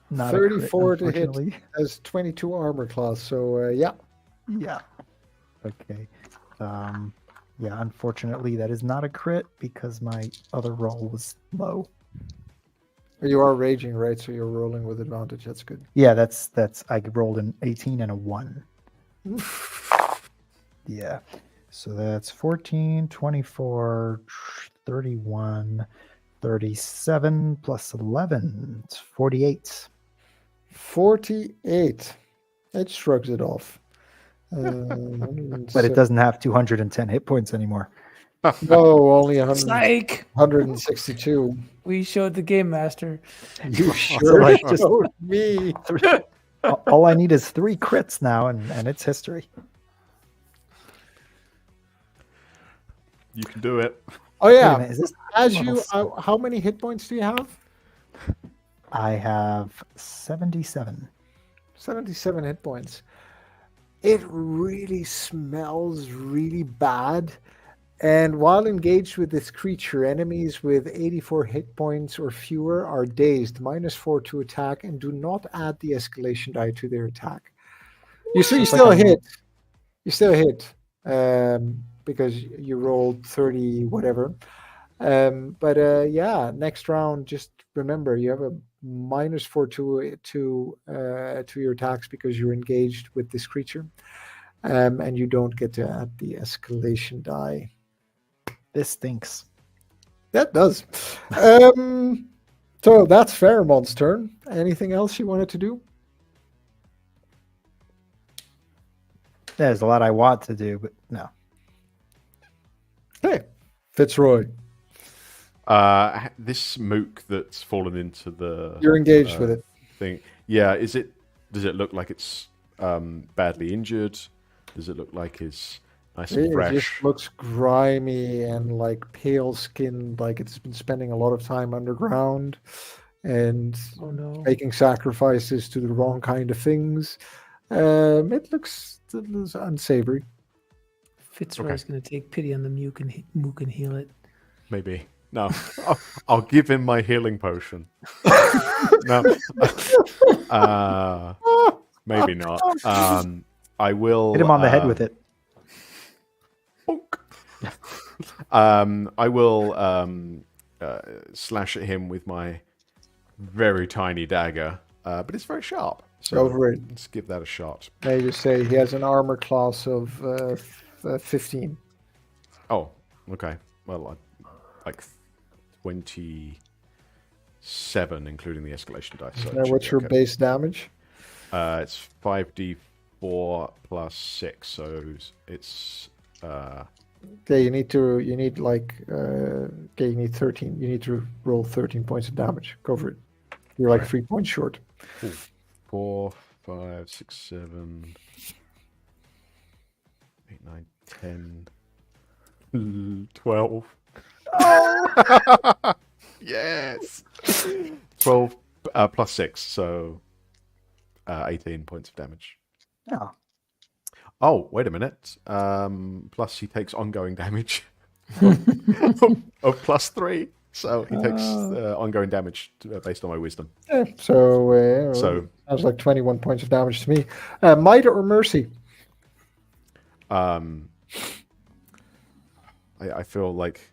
Not 34 a crit, to hit. unfortunately. Has 22 armor class, so yeah. Yeah. Okay. Yeah, unfortunately, that is not a crit because my other roll was low. You are raging, right? So you're rolling with advantage. That's good. Yeah, that's I rolled an 18 and a 1. Yeah. So that's 14, 24, 31, 37 plus 11. It's 48. 48. It shrugs it off. But it doesn't have 210 hit points anymore. No, only 100, Psych! 162. We showed the game master. You sure I just- showed me. All I need is 3 crits now, and it's history. You can do it. Oh Wait a yeah. minute, is this As level you, seven? how many hit points do you have? I have 77. 77 hit points. It really smells really bad. And while engaged with this creature, enemies with 84 hit points or fewer are dazed, -4 to attack, and do not add the escalation die to their attack. You still hit. You still hit because you rolled 30 whatever. But yeah, next round, just remember you have a -4 to your attacks because you're engaged with this creature, and you don't get to add the escalation die. This stinks. That does. So that's Pheromone's turn. Anything else you wanted to do? There's a lot I want to do, but no. Hey, Fitzroy, This mook that's fallen into the you're engaged with it. thing. Yeah, does it look like it's badly injured? Does it look like it's nice and It fresh? just looks grimy and like pale skinned, like it's been spending a lot of time underground and Oh no. making sacrifices to the wrong kind of things. It looks unsavory. Fitzroy's going to take pity on the mook and heal it. Maybe. No, I'll give him my healing potion. No, maybe not. I will Hit him on the head with it. bonk. I will slash at him with my very tiny dagger, but it's very sharp. So Go for it. let's give that a shot. May I just say he has an armor class of 15. Oh, okay. Well, like 27, including the escalation dice. So it Now, should what's be your okay. base damage? It's 5d4 plus 6, so it's Okay, you need 13. You need to roll 13 points of damage. Go for it. You're like 3 points short. 4, 5, 6, 7, 8, 9, 10, 12. Yes! 12 plus 6, so 18 points of damage. Oh, Oh, wait a minute. Plus he takes ongoing damage of plus 3. So he takes ongoing damage based on my wisdom. Yeah, So sounds like 21 points of damage to me. Might or mercy? I feel like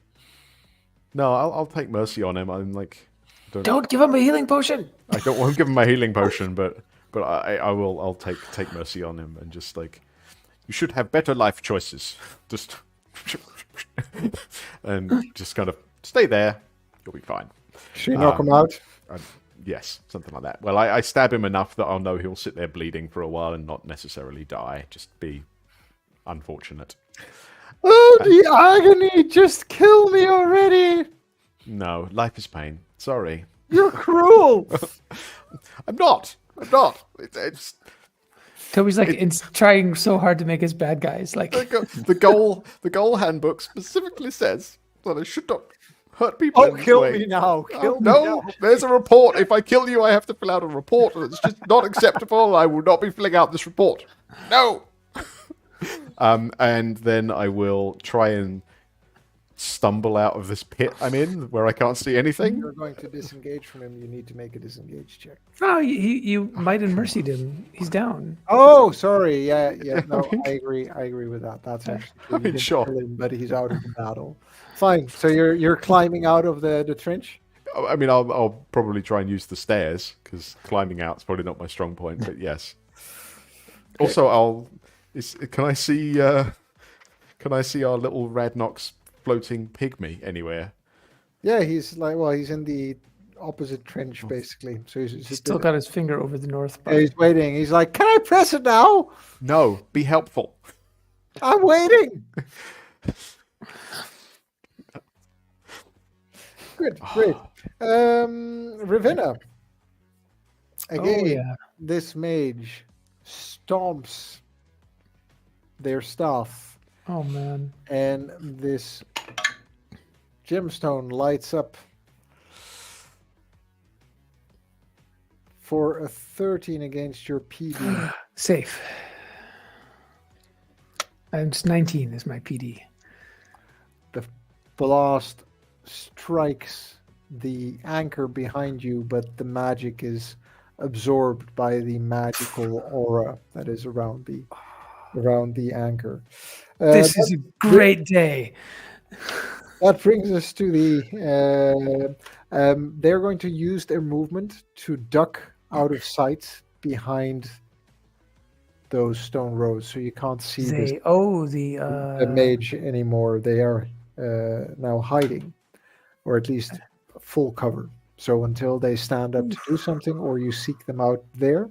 no, I'll take mercy on him. I'm like, Don't give him a healing potion. I don't want to give him my healing potion, but I'll take mercy on him and just like, you should have better life choices. Just and just kind of stay there. You'll be fine. Should you knock him out? Yes, something like that. Well, I stab him enough that I'll know he'll sit there bleeding for a while and not necessarily die. Just be unfortunate. Oh, the agony! Just kill me already! No, life is pain. Sorry. You're cruel! I'm not. It's Toby's like it's trying so hard to make us bad guys. Like the goal handbook specifically says that I should not hurt people. Oh, in this kill way. me now! Kill me No, now! there's a report. If I kill you, I have to fill out a report, and it's just not acceptable. I will not be filling out this report. No. And then I will try and stumble out of this pit I'm in, where I can't see anything. You're going to disengage from him. You need to make a disengage check. oh, you might have mercied him. He's down. Oh, sorry. Yeah. No, I agree with that. That's actually true. I mean, You didn't sure. kill him, but he's out of the battle. Fine. So you're climbing out of the trench. I mean, I'll probably try and use the stairs because climbing out is probably not my strong point. But yes. Also, can I see our little Radnox floating pygmy anywhere? Yeah, he's in the opposite trench basically. So he's Still got his finger over the north yeah, part. he's waiting. He's like, "Can I press it now? No, be helpful. I'm waiting." Good, great. Ravenna. Again, yeah. this mage stomps their staff, Oh man. and this gemstone lights up for a 13 against your PD. Safe. I'm just 19 is my PD. The blast strikes the anchor behind you, but the magic is absorbed by the magical aura that is around the anchor. This is a great day. That brings us to the. They're going to use their movement to duck out of sight behind those stone rows, so you can't see the mage anymore. They are now hiding, or at least full cover. So until they stand up to do something, or you seek them out there,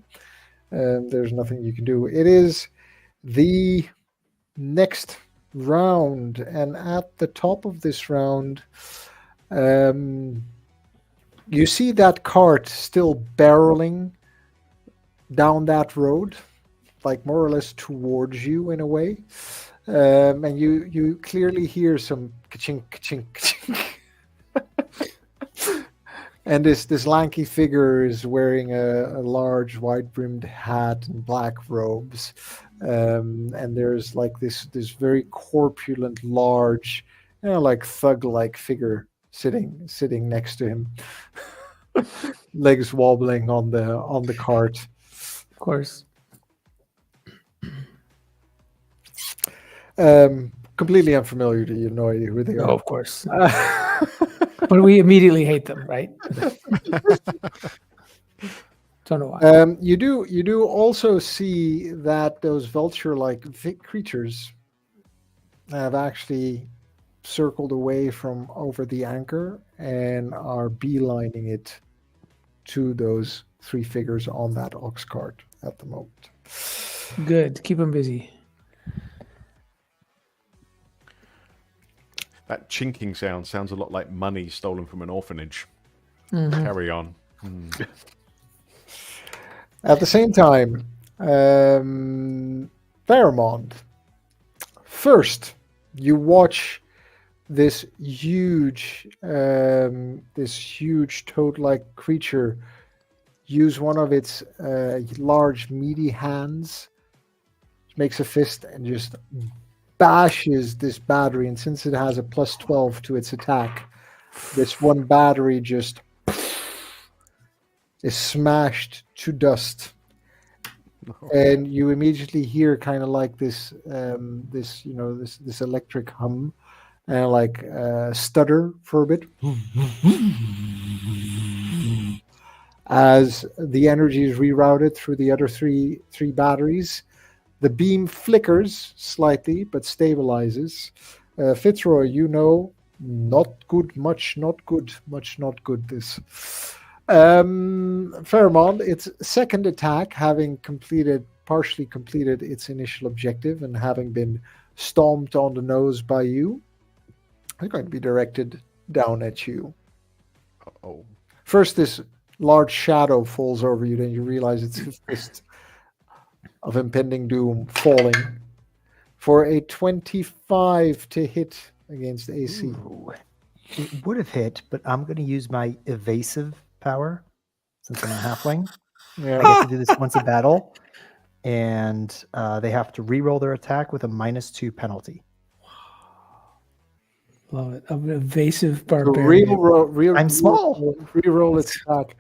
there's nothing you can do. It is the next round, and at the top of this round, you see that cart still barreling down that road, like more or less towards you in a way, and you clearly hear some ka-chink, ka-chink, ka-chink. And this lanky figure is wearing a large wide-brimmed hat and black robes, and there's like this very corpulent, large, like thug-like figure sitting next to him, legs wobbling on the cart. Of course. Completely unfamiliar to you, no idea who they are. Oh, of course. But we immediately hate them, right? Don't know why. You do also see that those vulture-like creatures have actually circled away from over the anchor and are beelining it to those three figures on that ox cart at the moment. Good. Keep them busy. That chinking sounds a lot like money stolen from an orphanage. Mm-hmm. Carry on. At the same time, Fairmont, first you watch this huge toad-like creature use one of its large meaty hands, makes a fist, and just bashes this battery. And since it has a +12 to its attack, this one battery just is smashed to dust. And you immediately hear kind of like this electric hum and like stutter for a bit as the energy is rerouted through the other three batteries. The beam flickers slightly but stabilizes. Fitzroy, not good, much not good, this. Fairmont, its second attack, having partially completed its initial objective and having been stomped on the nose by you, is going to be directed down at you. Oh. First, this large shadow falls over you, then you realize it's a fist of impending doom falling for a 25 to hit against AC. Ooh. It would have hit, but I'm going to use my evasive power since I'm a halfling. Yeah. I get to do this once a battle, and they have to re-roll their attack with a -2 penalty. Love it. I'm an evasive barbarian. I'm small. Re-roll its attack.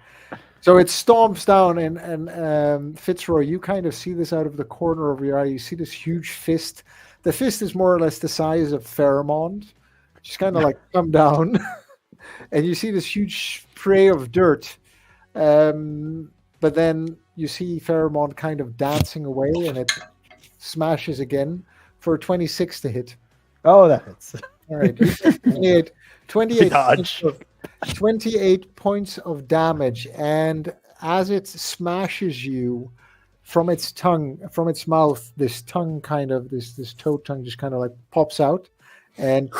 So it stomps down, and Fitzroy, you kind of see this out of the corner of your eye. You see this huge fist. The fist is more or less the size of Fairmont. Just kind of like come down, and you see this huge spray of dirt. But then you see Fairmont kind of dancing away, and it smashes again for 26 to hit. Oh, that hits. All right, 28 points of damage, and as it smashes you from its mouth, this tongue this toad tongue just kind of like pops out and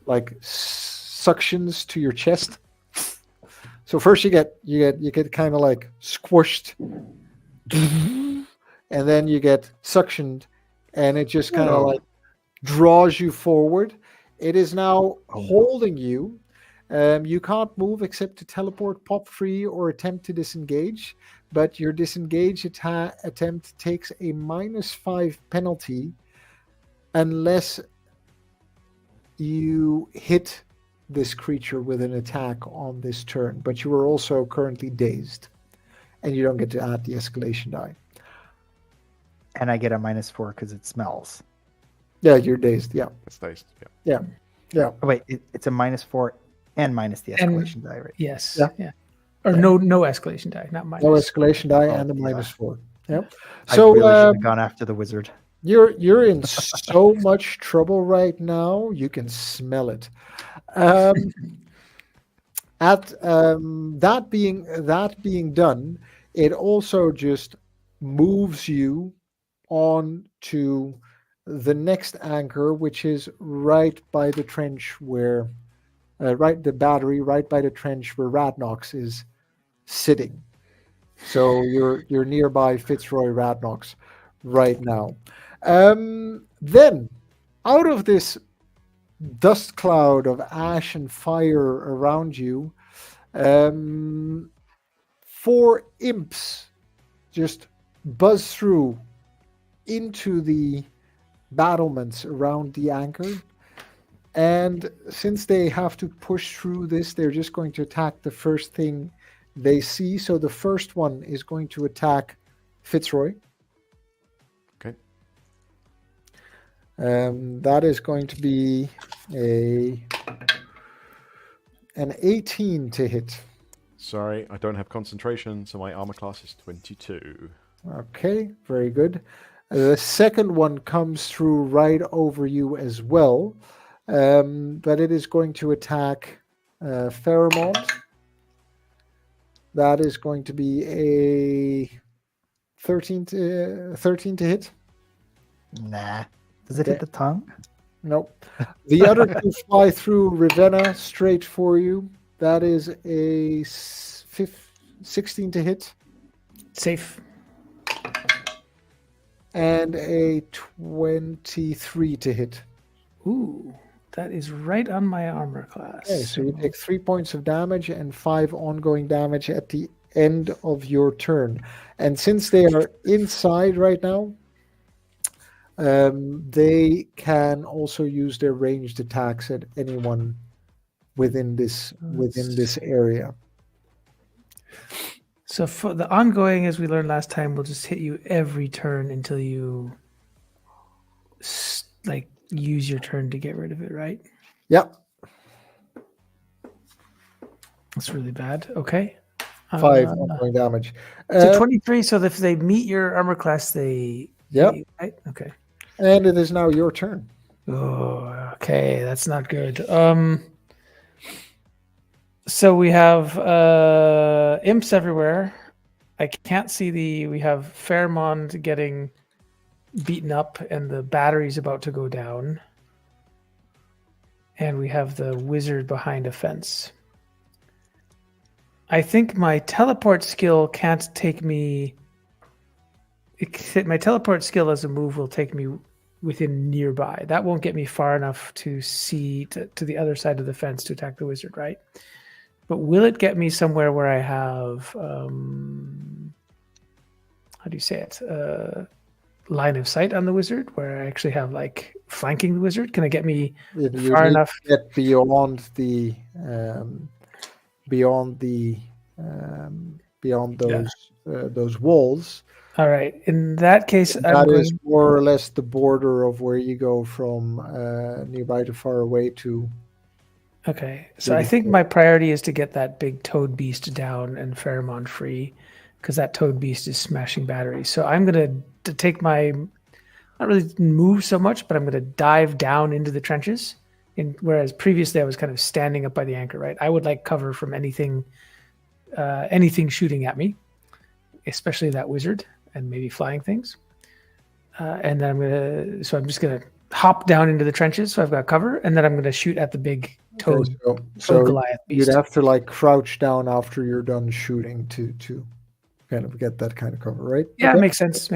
like suctions to your chest. So first you get kind of like squished, and then you get suctioned, and it just kind of like draws you forward. It is now holding you. You can't move except to teleport, pop free, or attempt to disengage. But your disengage attempt takes a -5 penalty unless you hit this creature with an attack on this turn. But you are also currently dazed, and you don't get to add the escalation die. And I get a -4 because it smells. Yeah, you're dazed. Yeah. It's dazed. Yeah. Oh, wait, it's a -4 and minus the escalation die, right? Yes. Yeah. Or no escalation die, not minus. No escalation die and a -4. Yep. I So really should have gone after the wizard. you're in so much trouble right now. You can smell it. That being done, it also just moves you on to the next anchor, which is right by the trench where the battery right by the trench where Radnox is sitting. So you're nearby Fitzroy Radnox right now. Then out of this dust cloud of ash and fire around you, 4 imps just buzz through into the battlements around the anchor. And since they have to push through this, they're just going to attack the first thing they see. So the first one is going to attack Fitzroy. Okay. That is going to be an 18 to hit. Sorry, I don't have concentration, so my armor class is 22. Okay, very good. The second one comes through right over you as well. But it is going to attack Fairmont. That is going to be a 13 to hit. Nah. Does it hit the tongue? Nope. The other two fly through Ravenna straight for you. That is a 16 to hit. Safe. And a 23 to hit. Ooh, that is right on my armor class. Okay, so you take 3 points of damage and 5 ongoing damage at the end of your turn. And since they are inside right now, they can also use their ranged attacks at anyone within this area. So for the ongoing, as we learned last time, will just hit you every turn until you use your turn to get rid of it, right? Yep. That's really bad. Okay. 5 ongoing damage. So 23. So if they meet your armor class, they. Yep. Right? Okay. And it is now your turn. Oh, okay. That's not good. So we have imps everywhere. I can't see we have Fairmont getting beaten up and the battery's about to go down. And we have the wizard behind a fence. I think my teleport skill can't take me. My teleport skill as a move will take me within nearby. That won't get me far enough to see to the other side of the fence to attack the wizard, right? But will it get me somewhere where I have, how do you say it? Line of sight on the wizard, where I actually have like flanking the wizard? Can it get me far enough? Get beyond those walls. All right. In that case, that is more or less the border of where you go from nearby to far away to. Okay, so I think my priority is to get that big toad beast down and Fairmont free, because that toad beast is smashing batteries. So I'm going to take not really move so much, but I'm going to dive down into the trenches. Whereas previously I was kind of standing up by the anchor, right? I would like cover from anything shooting at me, especially that wizard and maybe flying things. And then I'm just going to hop down into the trenches, so I've got cover, and then I'm going to shoot at the big toad. So Goliath beast. You'd have to like crouch down after you're done shooting to kind of get that kind of cover, right? Yeah, okay. Makes sense.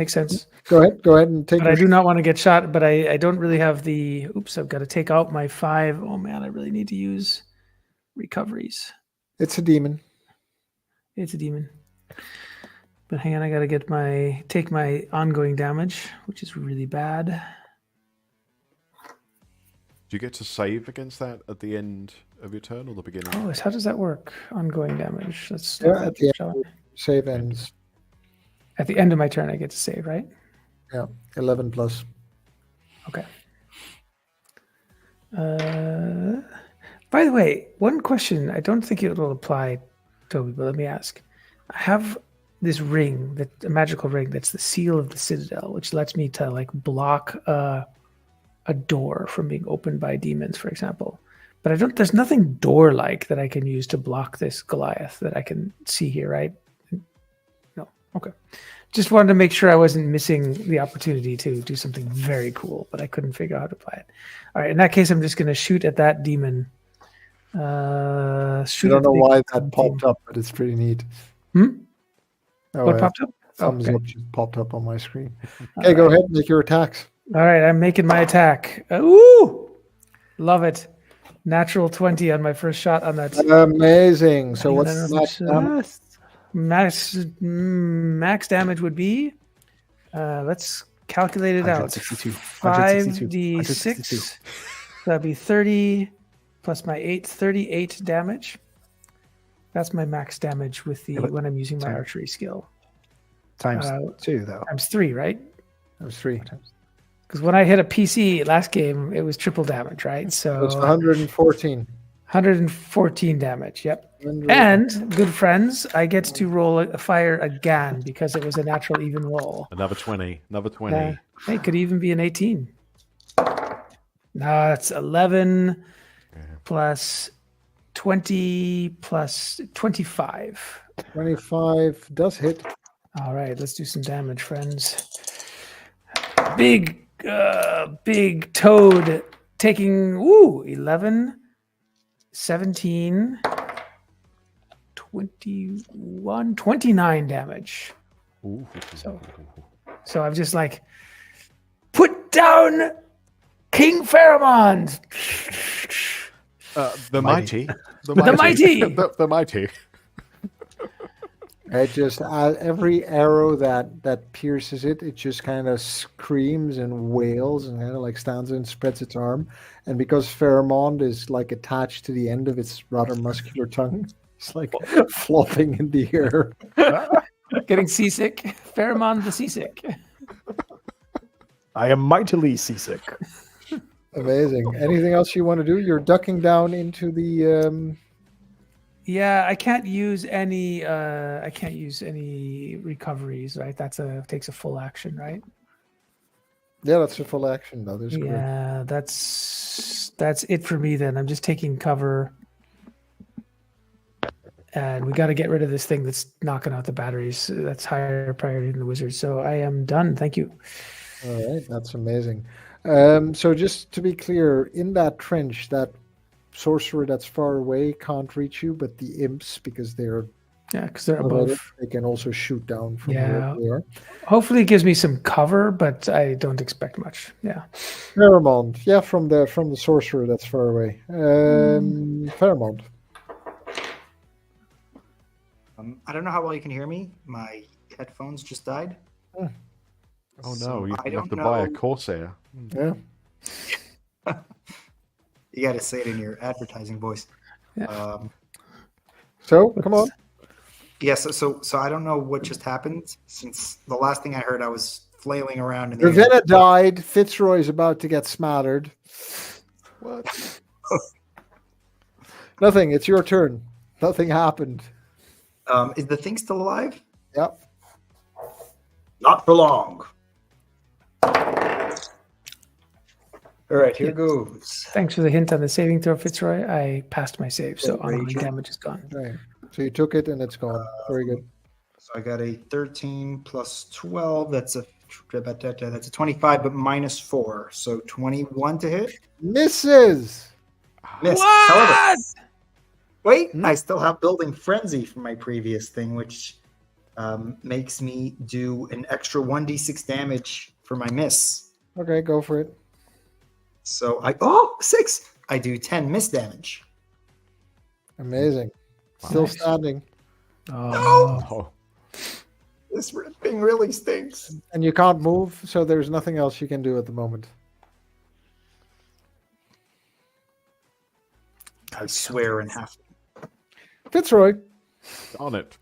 Go ahead and take. But I do not want to get shot. But I don't really have the. Oops, I've got to take out my 5. Oh man, I really need to use recoveries. It's a demon. But hang on, I got to take my ongoing damage, which is really bad. Do you get to save against that at the end of your turn or the beginning? Oh, how does that work? Ongoing damage. Let's at the end, save ends. At the end of my turn, I get to save, right? Yeah, 11 plus. Okay. By the way, one question. I don't think it will apply, Toby, but let me ask. I have this ring, a magical ring that's the seal of the Citadel, which lets me to like block a door from being opened by demons, for example. But there's nothing door-like that I can use to block this Goliath that I can see here, right? No. Okay. Just wanted to make sure I wasn't missing the opportunity to do something very cool, but I couldn't figure out how to apply it. All right. In that case, I'm just going to shoot at that demon. I don't know why that popped up, but it's pretty neat. What popped up? Thumbs up just popped up on my screen. Okay, go ahead and make your attacks. All right, I'm making my attack. Ooh! Love it. Natural 20 on my first shot on that. Amazing. So what's max damage would be? Let's calculate it out. 5d6. That'd be 30 plus my 8, 38 damage. That's my max damage when I'm using my archery skill. Times 2, though. Times 3, right? Times 3. Because when I hit a PC last game, it was triple damage, right? So it's 114. 114 damage, yep. And, good friends, I get to roll a fire again because it was a natural even roll. Another 20. It could even be an 18. No, that's 11 plus 20 plus 25. 25 does hit. All right, let's do some damage, friends. Big toad taking 11, 17, 21, 29 damage. Ooh. So I'm just like, put down King Pheromond. The mighty. The mighty. The mighty. It just every arrow that pierces it, it just kind of screams and wails and kind of like stands and spreads its arm. And because Pheromond is like attached to the end of its rather muscular tongue, it's like flopping in the air. Getting seasick. Pheromone the seasick. I am mightily seasick. Amazing. Anything else you want to do? You're ducking down into the. Yeah, I can't use any. I can't use any recoveries. Right, takes a full action. Right. Yeah, that's a full action. That is correct. Yeah, that's it for me. Then I'm just taking cover, and we got to get rid of this thing that's knocking out the batteries. That's higher priority than the wizard. So I am done. Thank you. All right, that's amazing. So just to be clear, in that trench, that sorcerer that's far away can't reach you, but the imps, because they're because they're above, they can also shoot down from Yeah. where they are. Hopefully, it gives me some cover, but I don't expect much. Yeah. Pheromond, yeah, from the sorcerer that's far away. Pheromond. I don't know how well you can hear me. My headphones just died. Oh So no, you I have don't to buy a know. Corsair. Yeah. You got to say it in your advertising voice. Yeah. So come on. Yes. So I don't know what just happened. Since the last thing I heard, I was flailing around in the air. Ravenna died. Fitzroy's about to get smattered. What? Nothing. It's your turn. Nothing happened. Is the thing still alive? Yep. Not for long. All right, here goes. Thanks for the hint on the saving throw, Fitzroy. I passed my save, so ongoing Raging. damage is gone. Okay. So you took it and it's gone. Very good. So I got a 13 plus 12. That's a 25, but minus 4. So 21 to hit. Misses. Miss. What? However, wait, I still have Building Frenzy from my previous thing, which makes me do an extra 1d6 damage for my miss. Okay, go for it. So 6. I do 10 miss damage. Amazing. Still Nice. standing. Oh, Oh, This thing really stinks. And you can't move, so there's nothing else you can do at the moment. I swear in half. Fitzroy. darn it.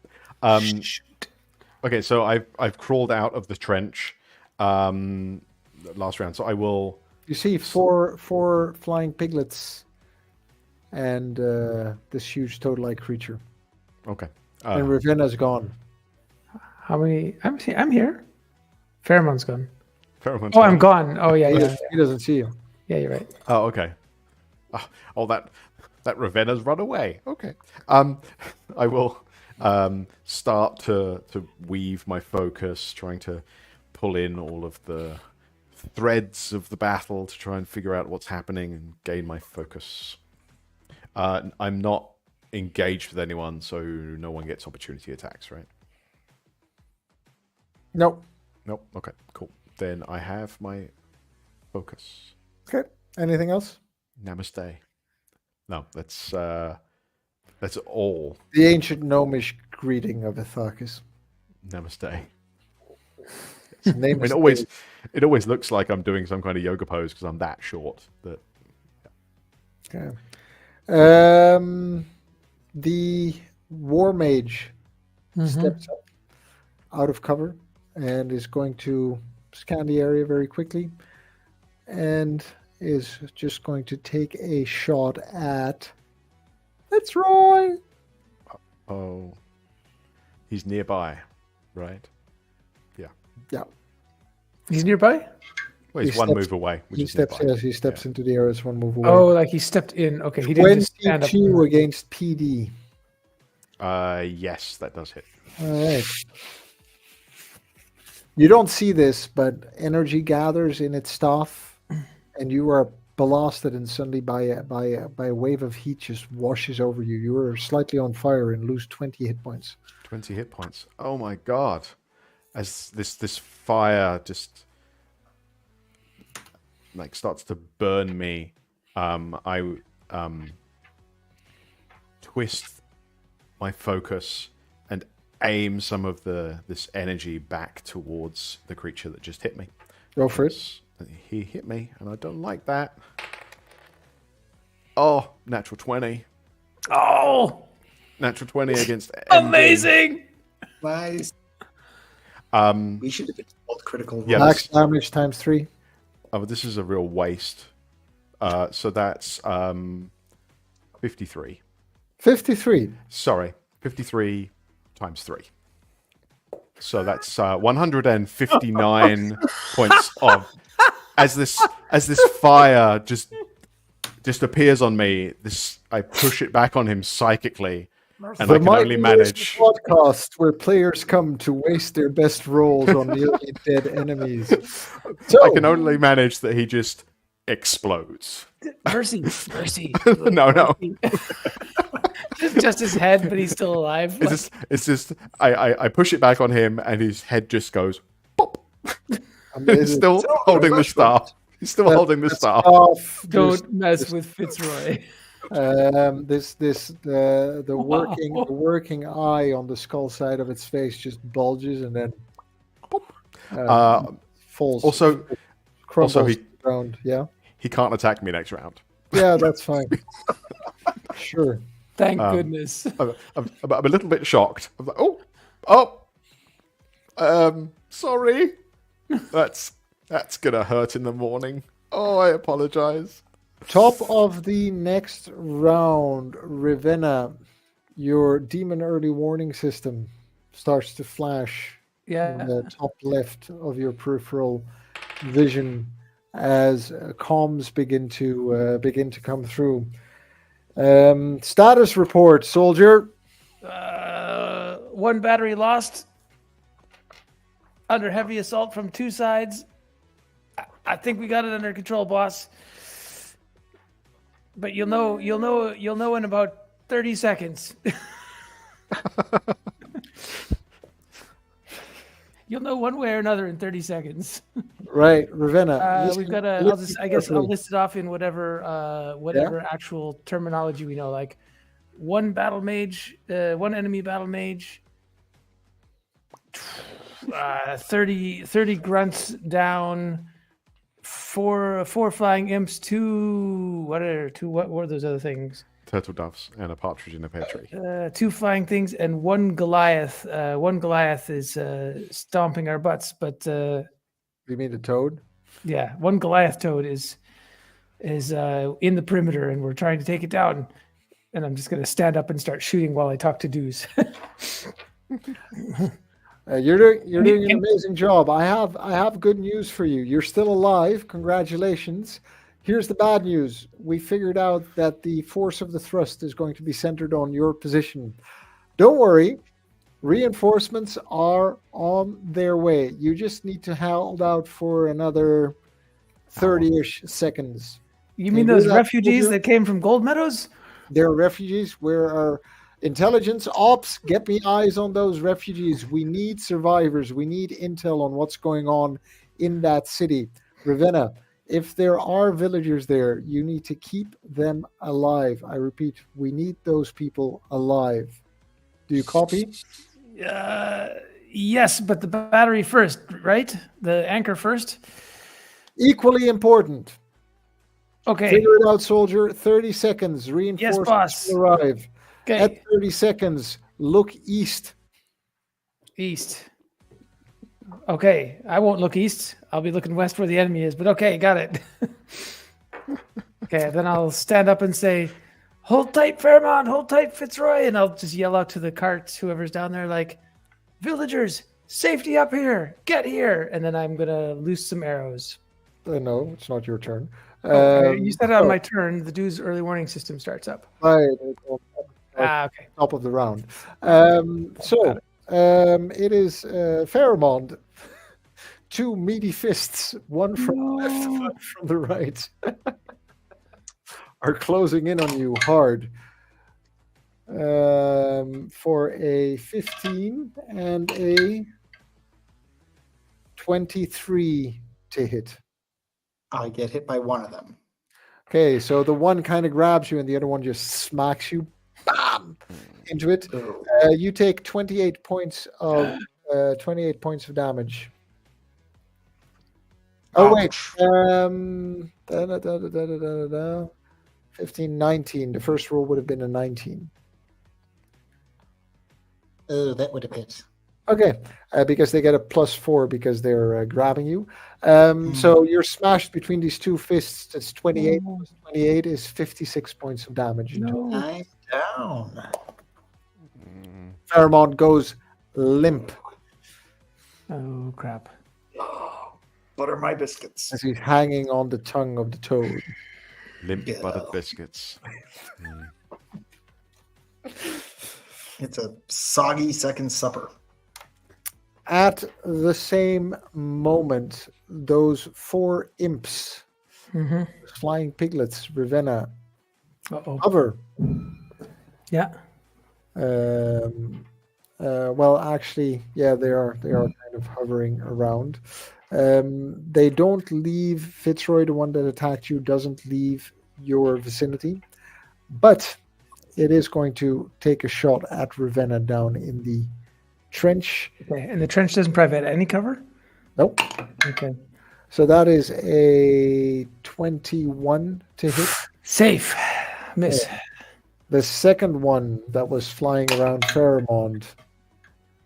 Okay, so I've crawled out of the trench last round, so I will. You see four flying piglets and this huge toad-like creature. Okay. And Ravenna's gone. how many? I'm here. Pheromone's gone. Pheromone's Oh, I'm gone. gone. Oh, yeah, yeah. He doesn't see you. Yeah, you're right. Oh, okay. Oh, that Ravenna's run away. Okay. I will start to weave my focus, trying to pull in all of the threads of the battle to try and figure out what's happening and gain my focus. I'm not engaged with anyone, so no one gets opportunity attacks, right? Nope. Nope. Okay, cool. Then I have my focus. Okay. Anything else? Namaste. No, that's all. The ancient gnomish greeting of Itharcus. Namaste. Its name I mean, is it always looks like I'm doing some kind of yoga pose because I'm that short. That Okay. The war mage steps up out of cover and is going to scan the area very quickly and is just going to take a shot at Fitzroy. oh, he's nearby, right? Yeah. He's nearby? Well, he's He one steps- move away. Which He is steps nearby. as he steps into the area. It's one move away. Oh, like he stepped in. Okay, he didn't just stand up. 22 against PD. Yes, that does hit. All right. You don't see this, but energy gathers in its staff, and you are blasted, and suddenly by a wave of heat just washes over you. You are slightly on fire and lose 20 hit points. 20 hit points. Oh my god! As this fire just like starts to burn me, I twist my focus and aim some of this energy back towards the creature that just hit me. Go for it. He hit me, and I don't like that. Oh, natural 20. Oh, Natural 20 against MD. amazing! Nice. We should have been called critical role. Yeah, Max damage times 3. Oh, this is a real waste. So that's 53. 53. Sorry, 53 times 3. So that's 159 points of as this fire just appears on me. I push it back on him psychically, and I can only manage. Podcast where players come to waste their best rolls on nearly dead enemies. So, I can only manage that he just explodes. Mercy. No. Just his head, but he's still alive. It's just I push it back on him, and his head just goes pop. He's still holding the staff. He's still holding the staff. Don't mess with Fitzroy. The working eye on the skull side of its face just bulges and then falls. Also, crumbles around. Yeah. He can't attack me next round. Yeah, that's fine. Sure. Thank goodness. I'm a little bit shocked. I'm like, sorry. That's gonna hurt in the morning. Oh, I apologize. Top of the next round, Ravenna, your demon early warning system starts to flash in the top left of your peripheral vision as comms begin to come through. Status report, soldier. 1 battery lost. Under heavy assault from 2 sides. I think we got it under control, boss. But you'll know in about 30 seconds. You'll know one way or another in 30 seconds. Right, Ravenna. We've got I'll list it off in whatever actual terminology we know. Like 1 battle mage, 1 enemy battle mage, 30 grunts down, 4 flying imps, 2 what were those other things? Turtle doves and a partridge in a pear tree. 2 flying things and 1 Goliath. 1 Goliath is stomping our butts, but You mean the toad? yeah, 1 Goliath toad is in the perimeter, and we're trying to take it down. And I'm just going to stand up and start shooting while I talk to Deuce. You're doing an amazing job. I have good news for you. You're still alive. Congratulations. Here's the bad news. We figured out that the force of the thrust is going to be centered on your position. Don't worry. Reinforcements are on their way. You just need to hold out for another 30-ish seconds. You mean those refugees that came from Gold Meadows? They're refugees. Where our intelligence ops, get me eyes on those refugees. We need survivors. We need intel on what's going on in that city. Ravenna, if there are villagers there, you need to keep them alive. I repeat, we need those people alive. Do you copy? Yes, but the battery first, right? The anchor first? Equally important. Okay. Figure it out, soldier. 30 seconds. Reinforcements boss. will arrive. Okay. At 30 seconds, look east. East. Okay, I won't look east. I'll be looking west where the enemy is, but okay, got it. Okay, then I'll stand up and say, hold tight, Fairmont, hold tight, Fitzroy, and I'll just yell out to the carts, whoever's down there, like, villagers, safety up here, get here, and then I'm going to loose some arrows. No, it's not your turn. You said on my turn, the dude's early warning system starts up. Right. Okay. Top of the round. It is Fairmont. 2 meaty fists, one from the left, one from the right, are closing in on you hard for a 15 and a 23 to hit. I get hit by one of them. Okay, so the one kind of grabs you and the other one just smacks you. bam, into it. You take 28 points of 28 points of damage. Oh wait, Ouch. 15, 19. The first roll would have been a 19. Oh, that would have hit. Okay, because they get a +4 because they're grabbing you. So you're smashed between these two fists. That's 28 plus 28 is 56 points of damage. No. I'm down. Fairmont goes limp Oh crap. Butter my biscuits. as he's hanging on the tongue of the toad. Limp Yeah. buttered biscuits. It's a soggy second supper. At the same moment, those 4 imps, flying piglets, Ravenna, hover. Yeah. Well, actually, yeah, they are kind of hovering around. They don't leave. Fitzroy, the one that attacked you, doesn't leave your vicinity, but it is going to take a shot at Ravenna down in the trench. Okay. And the trench doesn't provide any cover? Nope. Okay. So that is a 21 to hit. Safe. Miss. The second one that was flying around Fairmont,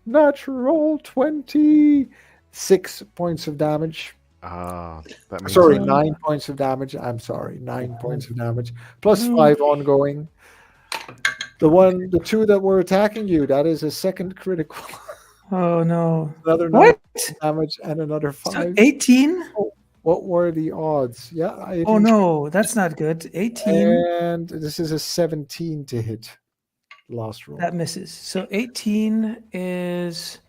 natural 20, 6 points of damage. That means Sorry, that- 9 points of damage. I'm sorry, 9 points of damage. Plus 5 ongoing. The two that were attacking you, that is a second critical. Oh no. Another 9 What? damage and another 5. 18? What were the odds? Yeah. Oh no, that's not good. 18. And this is a 17 to hit. Last roll. That misses. So 18 is.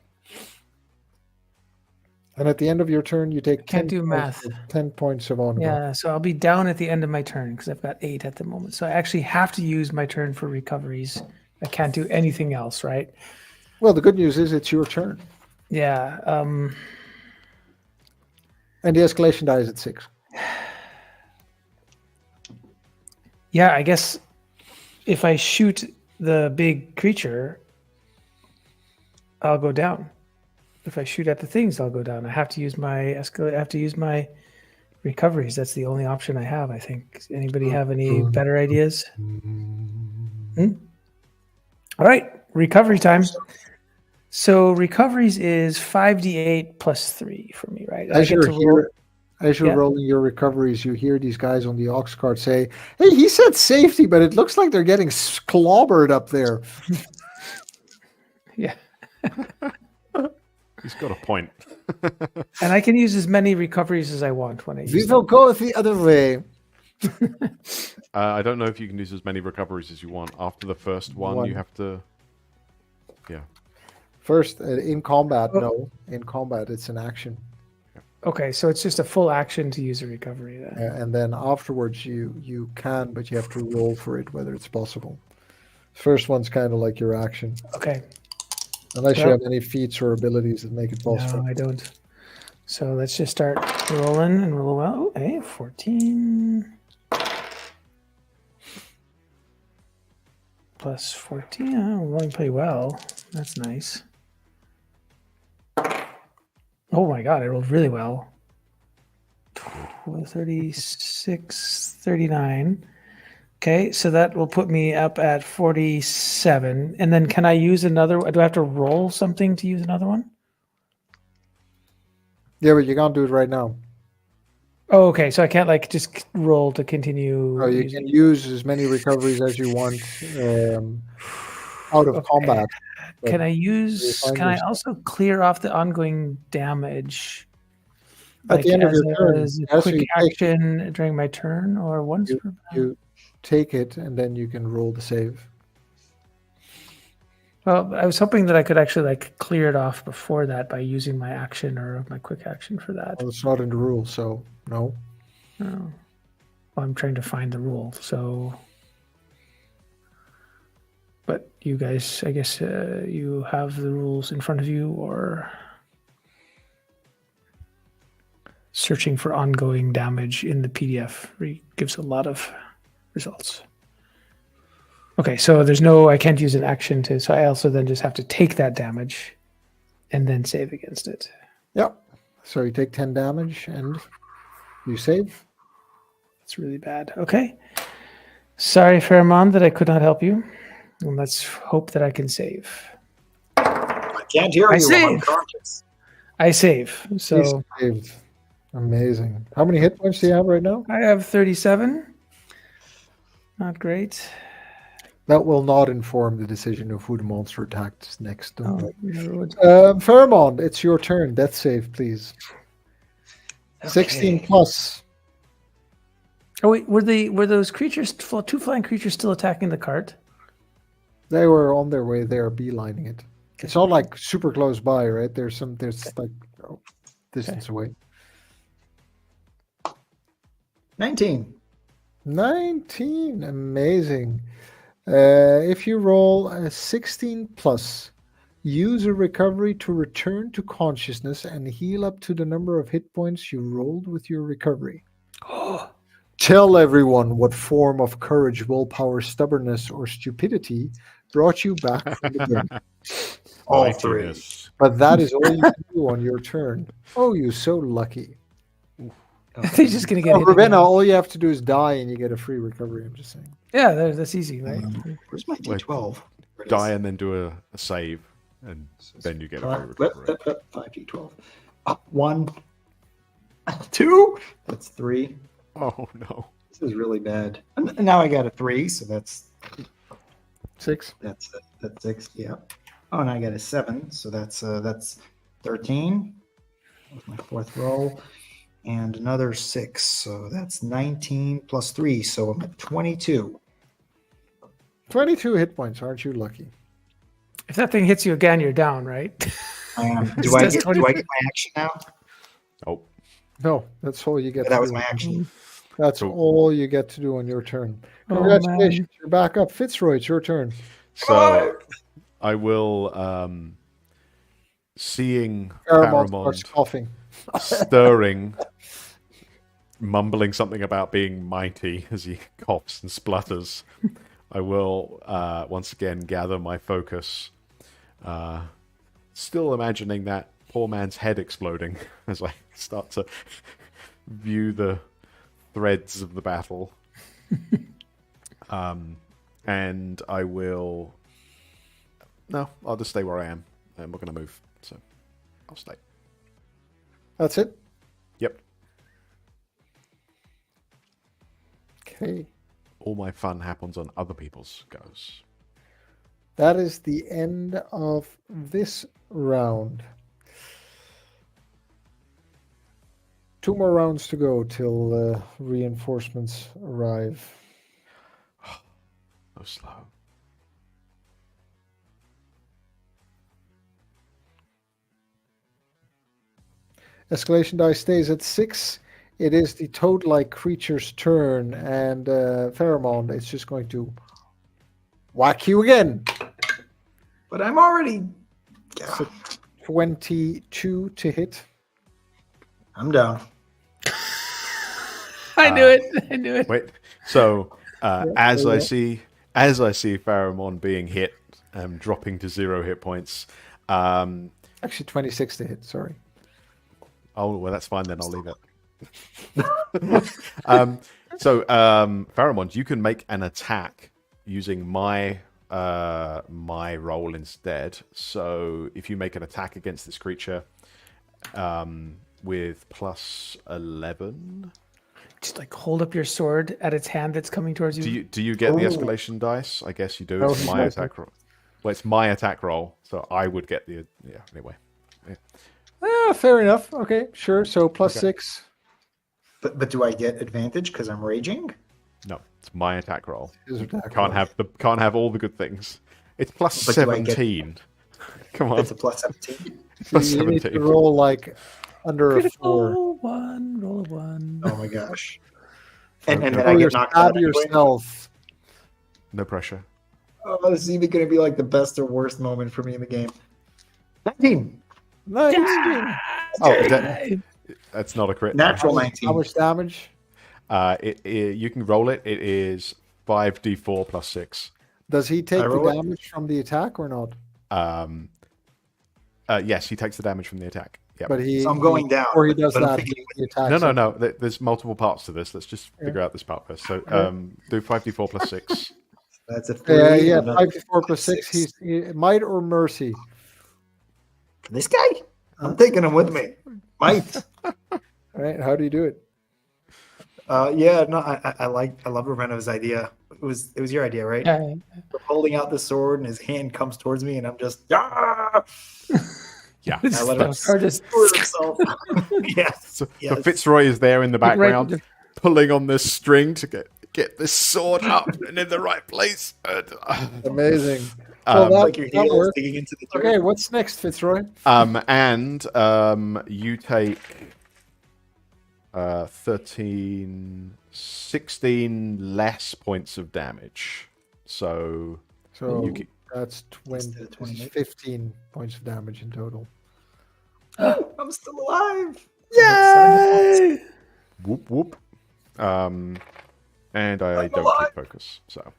And at the end of your turn, you take Can't do math. 10 points of ongoing. Yeah, so I'll be down at the end of my turn because I've got 8 at the moment. So I actually have to use my turn for recoveries. I can't do anything else, right? Well, the good news is it's your turn. Yeah. And the escalation die is at 6. Yeah, I guess if I shoot the big creature, I'll go down. If I shoot at the things, I'll go down. I have to use my I have to use my recoveries. That's the only option I have, I think. Anybody have any better ideas? All right, recovery time. So recoveries is 5d8 plus 3 for me, right? As you're Yeah. rolling your recoveries, you hear these guys on the ox cart say, "Hey, he said safety, but it looks like they're getting clobbered up there." Yeah. He's got a point. And I can use as many recoveries as I want when I We use will them. go the other way. I don't know if you can use as many recoveries as you want. After the first one. You have to... Yeah. First, in combat, no. In combat, it's an action. Okay, so it's just a full action to use a recovery then. And then afterwards, you can, but you have to roll for it, whether it's possible. First one's kind of like your action. Okay. Unless you Well- have any feats or abilities that make it possible. No, I don't. So let's just start rolling and roll well. Hey, 14. Plus 14. I'm rolling pretty well. That's nice. Oh my god, I rolled really well. 36, 39. Okay, so that will put me up at 47. And then can I use another? Do I have to roll something to use another one? Yeah, but you can't do it right now. Oh, okay. So I can't like just roll to continue. Or you using- can use as many recoveries as you want out of Okay. combat. Can I you use? find Can I yourself- also clear off the ongoing damage? At the end of as your turn, as a yes, quick you take- action during my turn, or once per You take it, and then you can roll the save. Well, I was hoping that I could actually like clear it off before that by using my action or my quick action for that. Well, it's not in the rules, so no. Oh. Well, I'm trying to find the rule. So, but you guys, I guess you have the rules in front of you, or searching for ongoing damage in the PDF gives a lot of results. Okay, so I can't use an action to, so I also then just have to take that damage and then save against it. Yep. So you take 10 damage and you save. It's really bad. Okay. Sorry, Fairmont, that I could not help you. And let's hope that I can save. I can't hear I you. save. I'm unconscious. I save. So You saved. Amazing. How many hit points do you have right now? I have 37. Not great. That will not inform the decision of who the monster attacked next. Don't Oh, never would. Fairmont, it's your turn. Death save, please. 16 Okay. plus. Oh wait, were those creatures, two flying creatures, still attacking the cart? They were on their way there, beelining it. It's not like super close by, right? There's like distance away. 19. 19, amazing. If you roll a 16 plus, use a recovery to return to consciousness and heal up to the number of hit points you rolled with your recovery. Tell everyone what form of courage, willpower, stubbornness, or stupidity brought you back from the dead. All three. Mightiness. But that is all you can do on your turn. Oh, you're so lucky. They're just gonna get hit Ravenna, again. all you have to do is die and you get a free recovery. I'm just saying. Yeah, that's easy, right? Where's my D12? There it is. Die and then do a save, and then you get a free recovery. 5D12. 1, 2. That's 3. Oh no. This is really bad. And now I got a 3, so that's 6. that's 6. Yeah. Oh, and I got a 7, so that's 13. That was my fourth roll, and another 6, so that's 19 plus 3, so I'm at 22. 22 hit points. Aren't you lucky? If that thing hits you again, you're down, right? I am. It Do I does get 22. my action now? Oh, No, that's all you get. That to was do. my action. That's Cool. all you get to do on your turn. Oh, Congratulations, man. you're back up. Fitzroy, it's your turn. so I will seeing Paramount starts Faramond coughing. stirring, mumbling something about being mighty as he coughs and splutters. I will once again gather my focus, still imagining that poor man's head exploding as I start to view the threads of the battle. And I will... No, I'll just stay where I am. I'm not going to move, so I'll stay. That's it? Yep. Okay. All my fun happens on other people's goes. That is the end of this round. 2 more rounds to go till reinforcements arrive. So slow. Escalation die stays at 6. It is the toad-like creature's turn, and Pheromone is just going to whack you again. But I'm already. So 22 to hit. I'm down. I knew it. I knew it. Wait. So as yeah. I see Faramon being hit, dropping to 0 hit points. Actually, 26 to hit, sorry. Oh well, that's fine then. I'll leave it. So Faramon, you can make an attack using my roll instead. So if you make an attack against this creature with plus 11. Just like hold up your sword at its hand that's coming towards you. Do you get the Oh. escalation dice? I guess you do. No, It's my no. attack roll. Well, it's my attack roll, so I would get the anyway. Fair enough. Okay, sure. So plus Okay. 6. But do I get advantage because I'm raging? No, it's my attack roll. His attack Can't roll. have all the good things. It's plus But do I get- 17. Come on, It's a plus 17. plus You need to 17. roll like under a 4. Critical one, roll a 1. Oh my gosh. And then No I Or get knocked out anyway? yourself. No pressure. Oh, this is either going to be like the best or worst moment for me in the game. 19. Nice. Oh, Okay. that's not a crit. Natural How 19. much damage? You can roll it. It is 5d4 plus 6. Does he take I the roll it? damage from the attack or not? Yes, he takes the damage from the attack. Yep. But he, So I'm going down, Before he does but I'm that, thinking- he attacks. No, him. no. There's multiple parts to this. Let's just figure out this part first. So do 5d4 plus 6. That's a 3. Yeah, and another 5d4 plus 6. He's might or mercy. This guy? I'm taking him with me. Might. All right, how do you do it? Yeah, no, I love Ravenna's idea. It was your idea, right? Yeah. We're holding out the sword and his hand comes towards me and I'm just "Ah!" Yeah. I let him Or just sword himself. Yes. So Yes. Fitzroy is there in the Right. background, pulling on this string to get this sword up and in the right place. Amazing. Um, Well, Like your that heel is works. digging into the dirt. Okay, what's next, Fitzroy? and you take 16 less points of damage. So So you get, that's 20, Instead of 28. 15 points of damage in total. I'm still alive. Yay! whoop whoop. And I don't alive. keep focus. So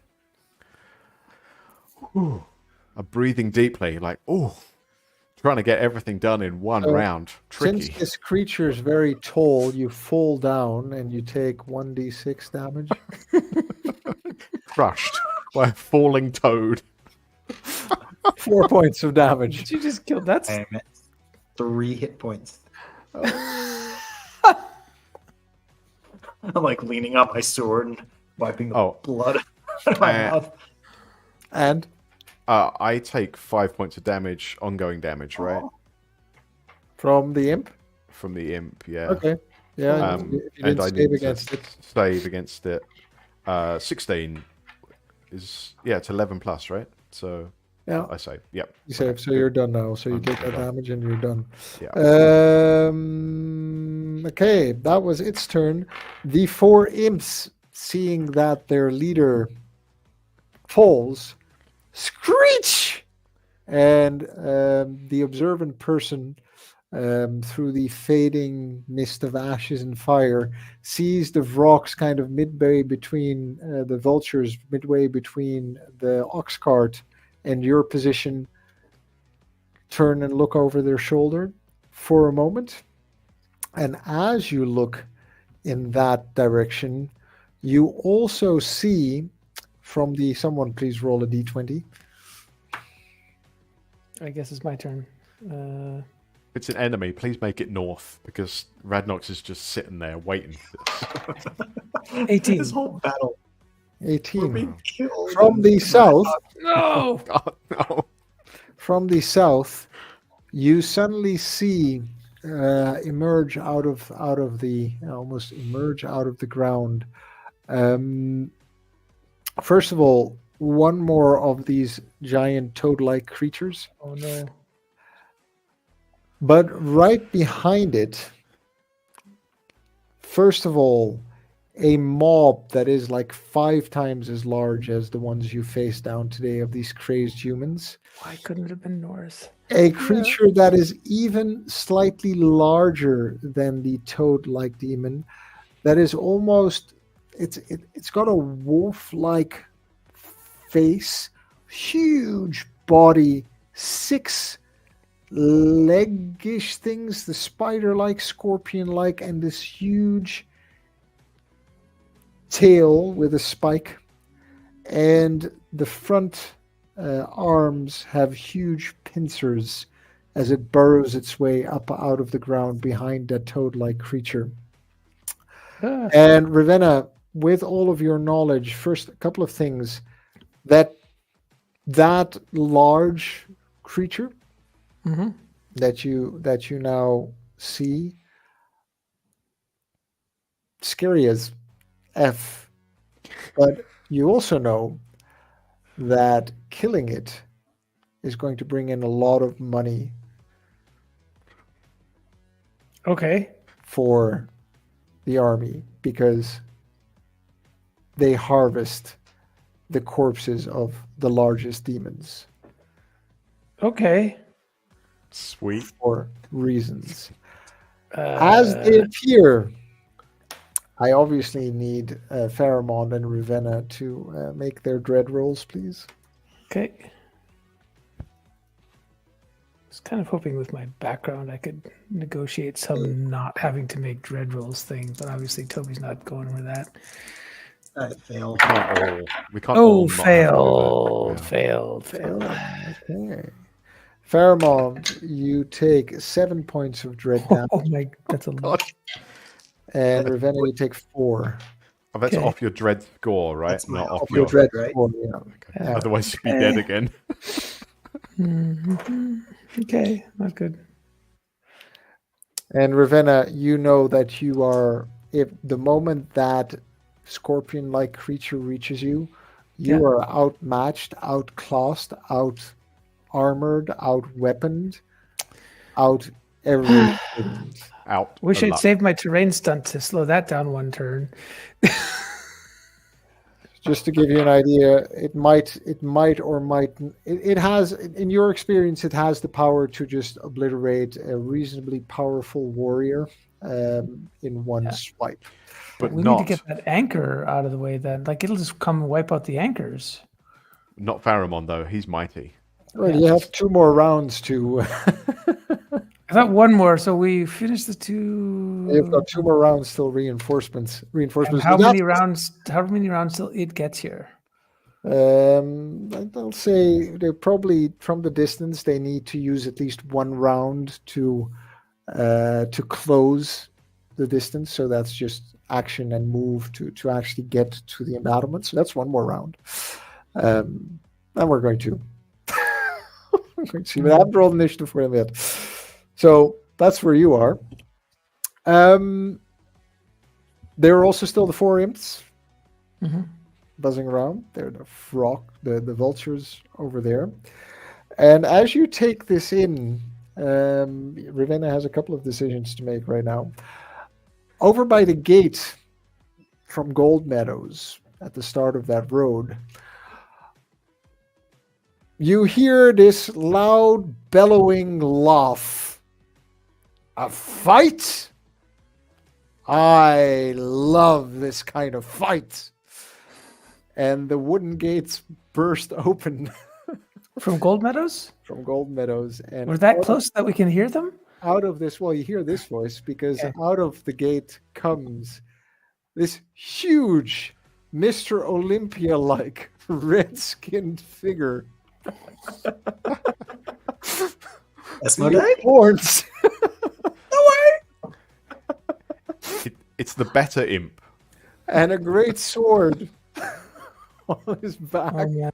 Whew. I'm breathing deeply, like trying to get everything done in one So, round. Tricky. Since this creature is very tall, you fall down and you take 1d6 damage. Crushed by a falling toad. 4 points of damage. Did you just kill that? I am at 3 hit points. I'm like leaning on my sword and wiping the blood out of my mouth. And I take 5 points of damage, ongoing damage, right? from the imp? From the imp, yeah. Okay. Yeah, if you And didn't I save need against to it. save against it. 16 is, it's 11 plus, right? So Yeah, I save. Yep. you save. So you're done now. So you I'm take that done. damage and you're done. Yeah. Okay, that was its turn. The 4 imps, seeing that their leader falls, screech! And the observant person, through the fading mist of ashes and fire, sees the Vrox kind of midway between the vultures, midway between the ox cart and your position, turn and look over their shoulder for a moment. And as you look in that direction, you also see from the... Someone please roll a d20. I guess it's my turn. If it's an enemy, please make it north, because Radnox is just sitting there waiting for this. 18. This whole battle. We're 18. being killed. From the south, No! God, no. from the south, you suddenly see emerge out of the ground. First of all, one more of these giant toad-like creatures, Oh no. but right behind it, first of all, a mob that is like 5 times as large as the ones you faced down today of these crazed humans. Why couldn't it have been north? A creature that is even slightly larger than the toad-like demon, that is almost, it's got a wolf-like face, huge body, 6 leg-ish things, the spider-like, scorpion-like, and this huge tail with a spike, and the front arms have huge pincers as it burrows its way up out of the ground behind that toad-like creature. And Ravenna, with all of your knowledge, first a couple of things. That large creature that you now see, scary as F, but you also know that killing it is going to bring in a lot of money Okay. for the army, because they harvest the corpses of the largest demons Okay. Sweet. for reasons. As they appear, I obviously need Pharamond and Ravenna to make their dread rolls, please. Okay. I was kind of hoping with my background I could negotiate some not having to make dread rolls thing, but obviously Toby's not going with that. I failed. We can't all Oh, not have to do that. failed. Okay. Pheromone, you take 7 points of dread damage, Oh my, that's a lot. and Ravenna, you take 4. Oh, that's Okay. off your dread score, right? That's my Not off off your... dread, right? score, yeah. Okay. Otherwise, you'd be dead again. Okay, not good. And Ravenna, you know that you are, if the moment that scorpion-like creature reaches you, you are outmatched, outclassed, out-armored, out-weaponed, out everything. Out. Wish I'd alive. saved my terrain stunt to slow that down one turn. Just to give you an idea, it might or might, it has, in your experience, it has the power to just obliterate a reasonably powerful warrior in one swipe. But We not, need to get that anchor out of the way then. Like, it'll just come and wipe out the anchors. not Pharamond, though. He's mighty. Well, you have 2 more rounds to. I thought one more, so we finished the 2. You've got 2 more rounds till reinforcements. And Reinforcements. how many rounds till it gets here? I'll say they probably from the distance they need to use at least 1 round to close the distance. So that's just action and move to actually get to the embattlement. So that's 1 more round, and we're going to. We're going to see, but I haven't rolled initiative for him yet. So that's where you are. There are also still the 4 imps buzzing around. They're the frog, the vultures over there. And as you take this in, Ravenna has a couple of decisions to make right now. Over by the gate from Gold Meadows at the start of that road, you hear this loud bellowing laugh. A fight? I love this kind of fight. And the wooden gates burst open From Gold Meadows? from Gold Meadows. And We're that close that we can hear them? out of this, well, you hear this voice because out of the gate comes this huge Mr. Olympia-like red-skinned figure. That's my guy. Horns. It's the better imp. And a great sword on his back. Oh, yeah.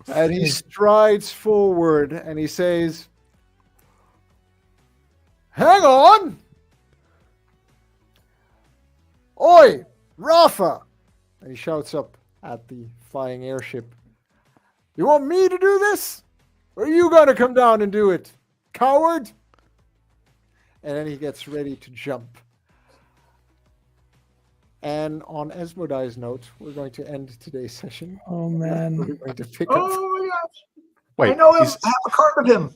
And he strides forward and he says, "Hang on! Oi, Rafa!" And he shouts up at the flying airship. "You want me to do this? Or are you going to come down and do it, coward?" And then he gets ready to jump. And on Esmodai's note, we're going to end today's session. Oh, We're man. going to pick up. Oh my gosh! Wait, I know him. is, I have a card of him.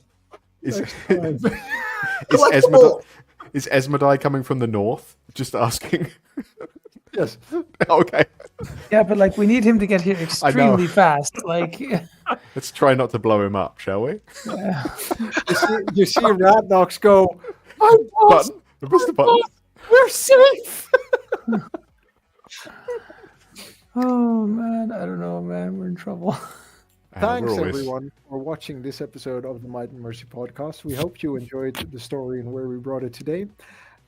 is, Collectible. is Esmodai coming from the north? Just asking. Yes. Okay. Yeah, but like we need him to get here extremely fast. Like, Let's try not to blow him up, shall we? You see Radnox go, "My boss, Button. Press the button. we're safe." oh man, I don't know, man. We're in trouble. Thanks, We're always- everyone, for watching this episode of the Might and Mercy podcast. We hope you enjoyed the story and where we brought it today.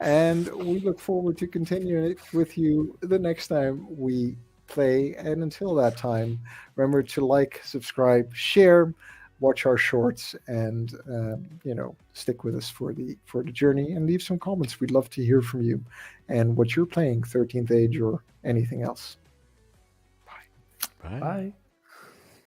And we look forward to continuing it with you the next time we play. And until that time, remember to like, subscribe, share, watch our shorts, and stick with us for the journey and leave some comments. We'd love to hear from you and what you're playing, 13th Age or anything else. Bye. Bye.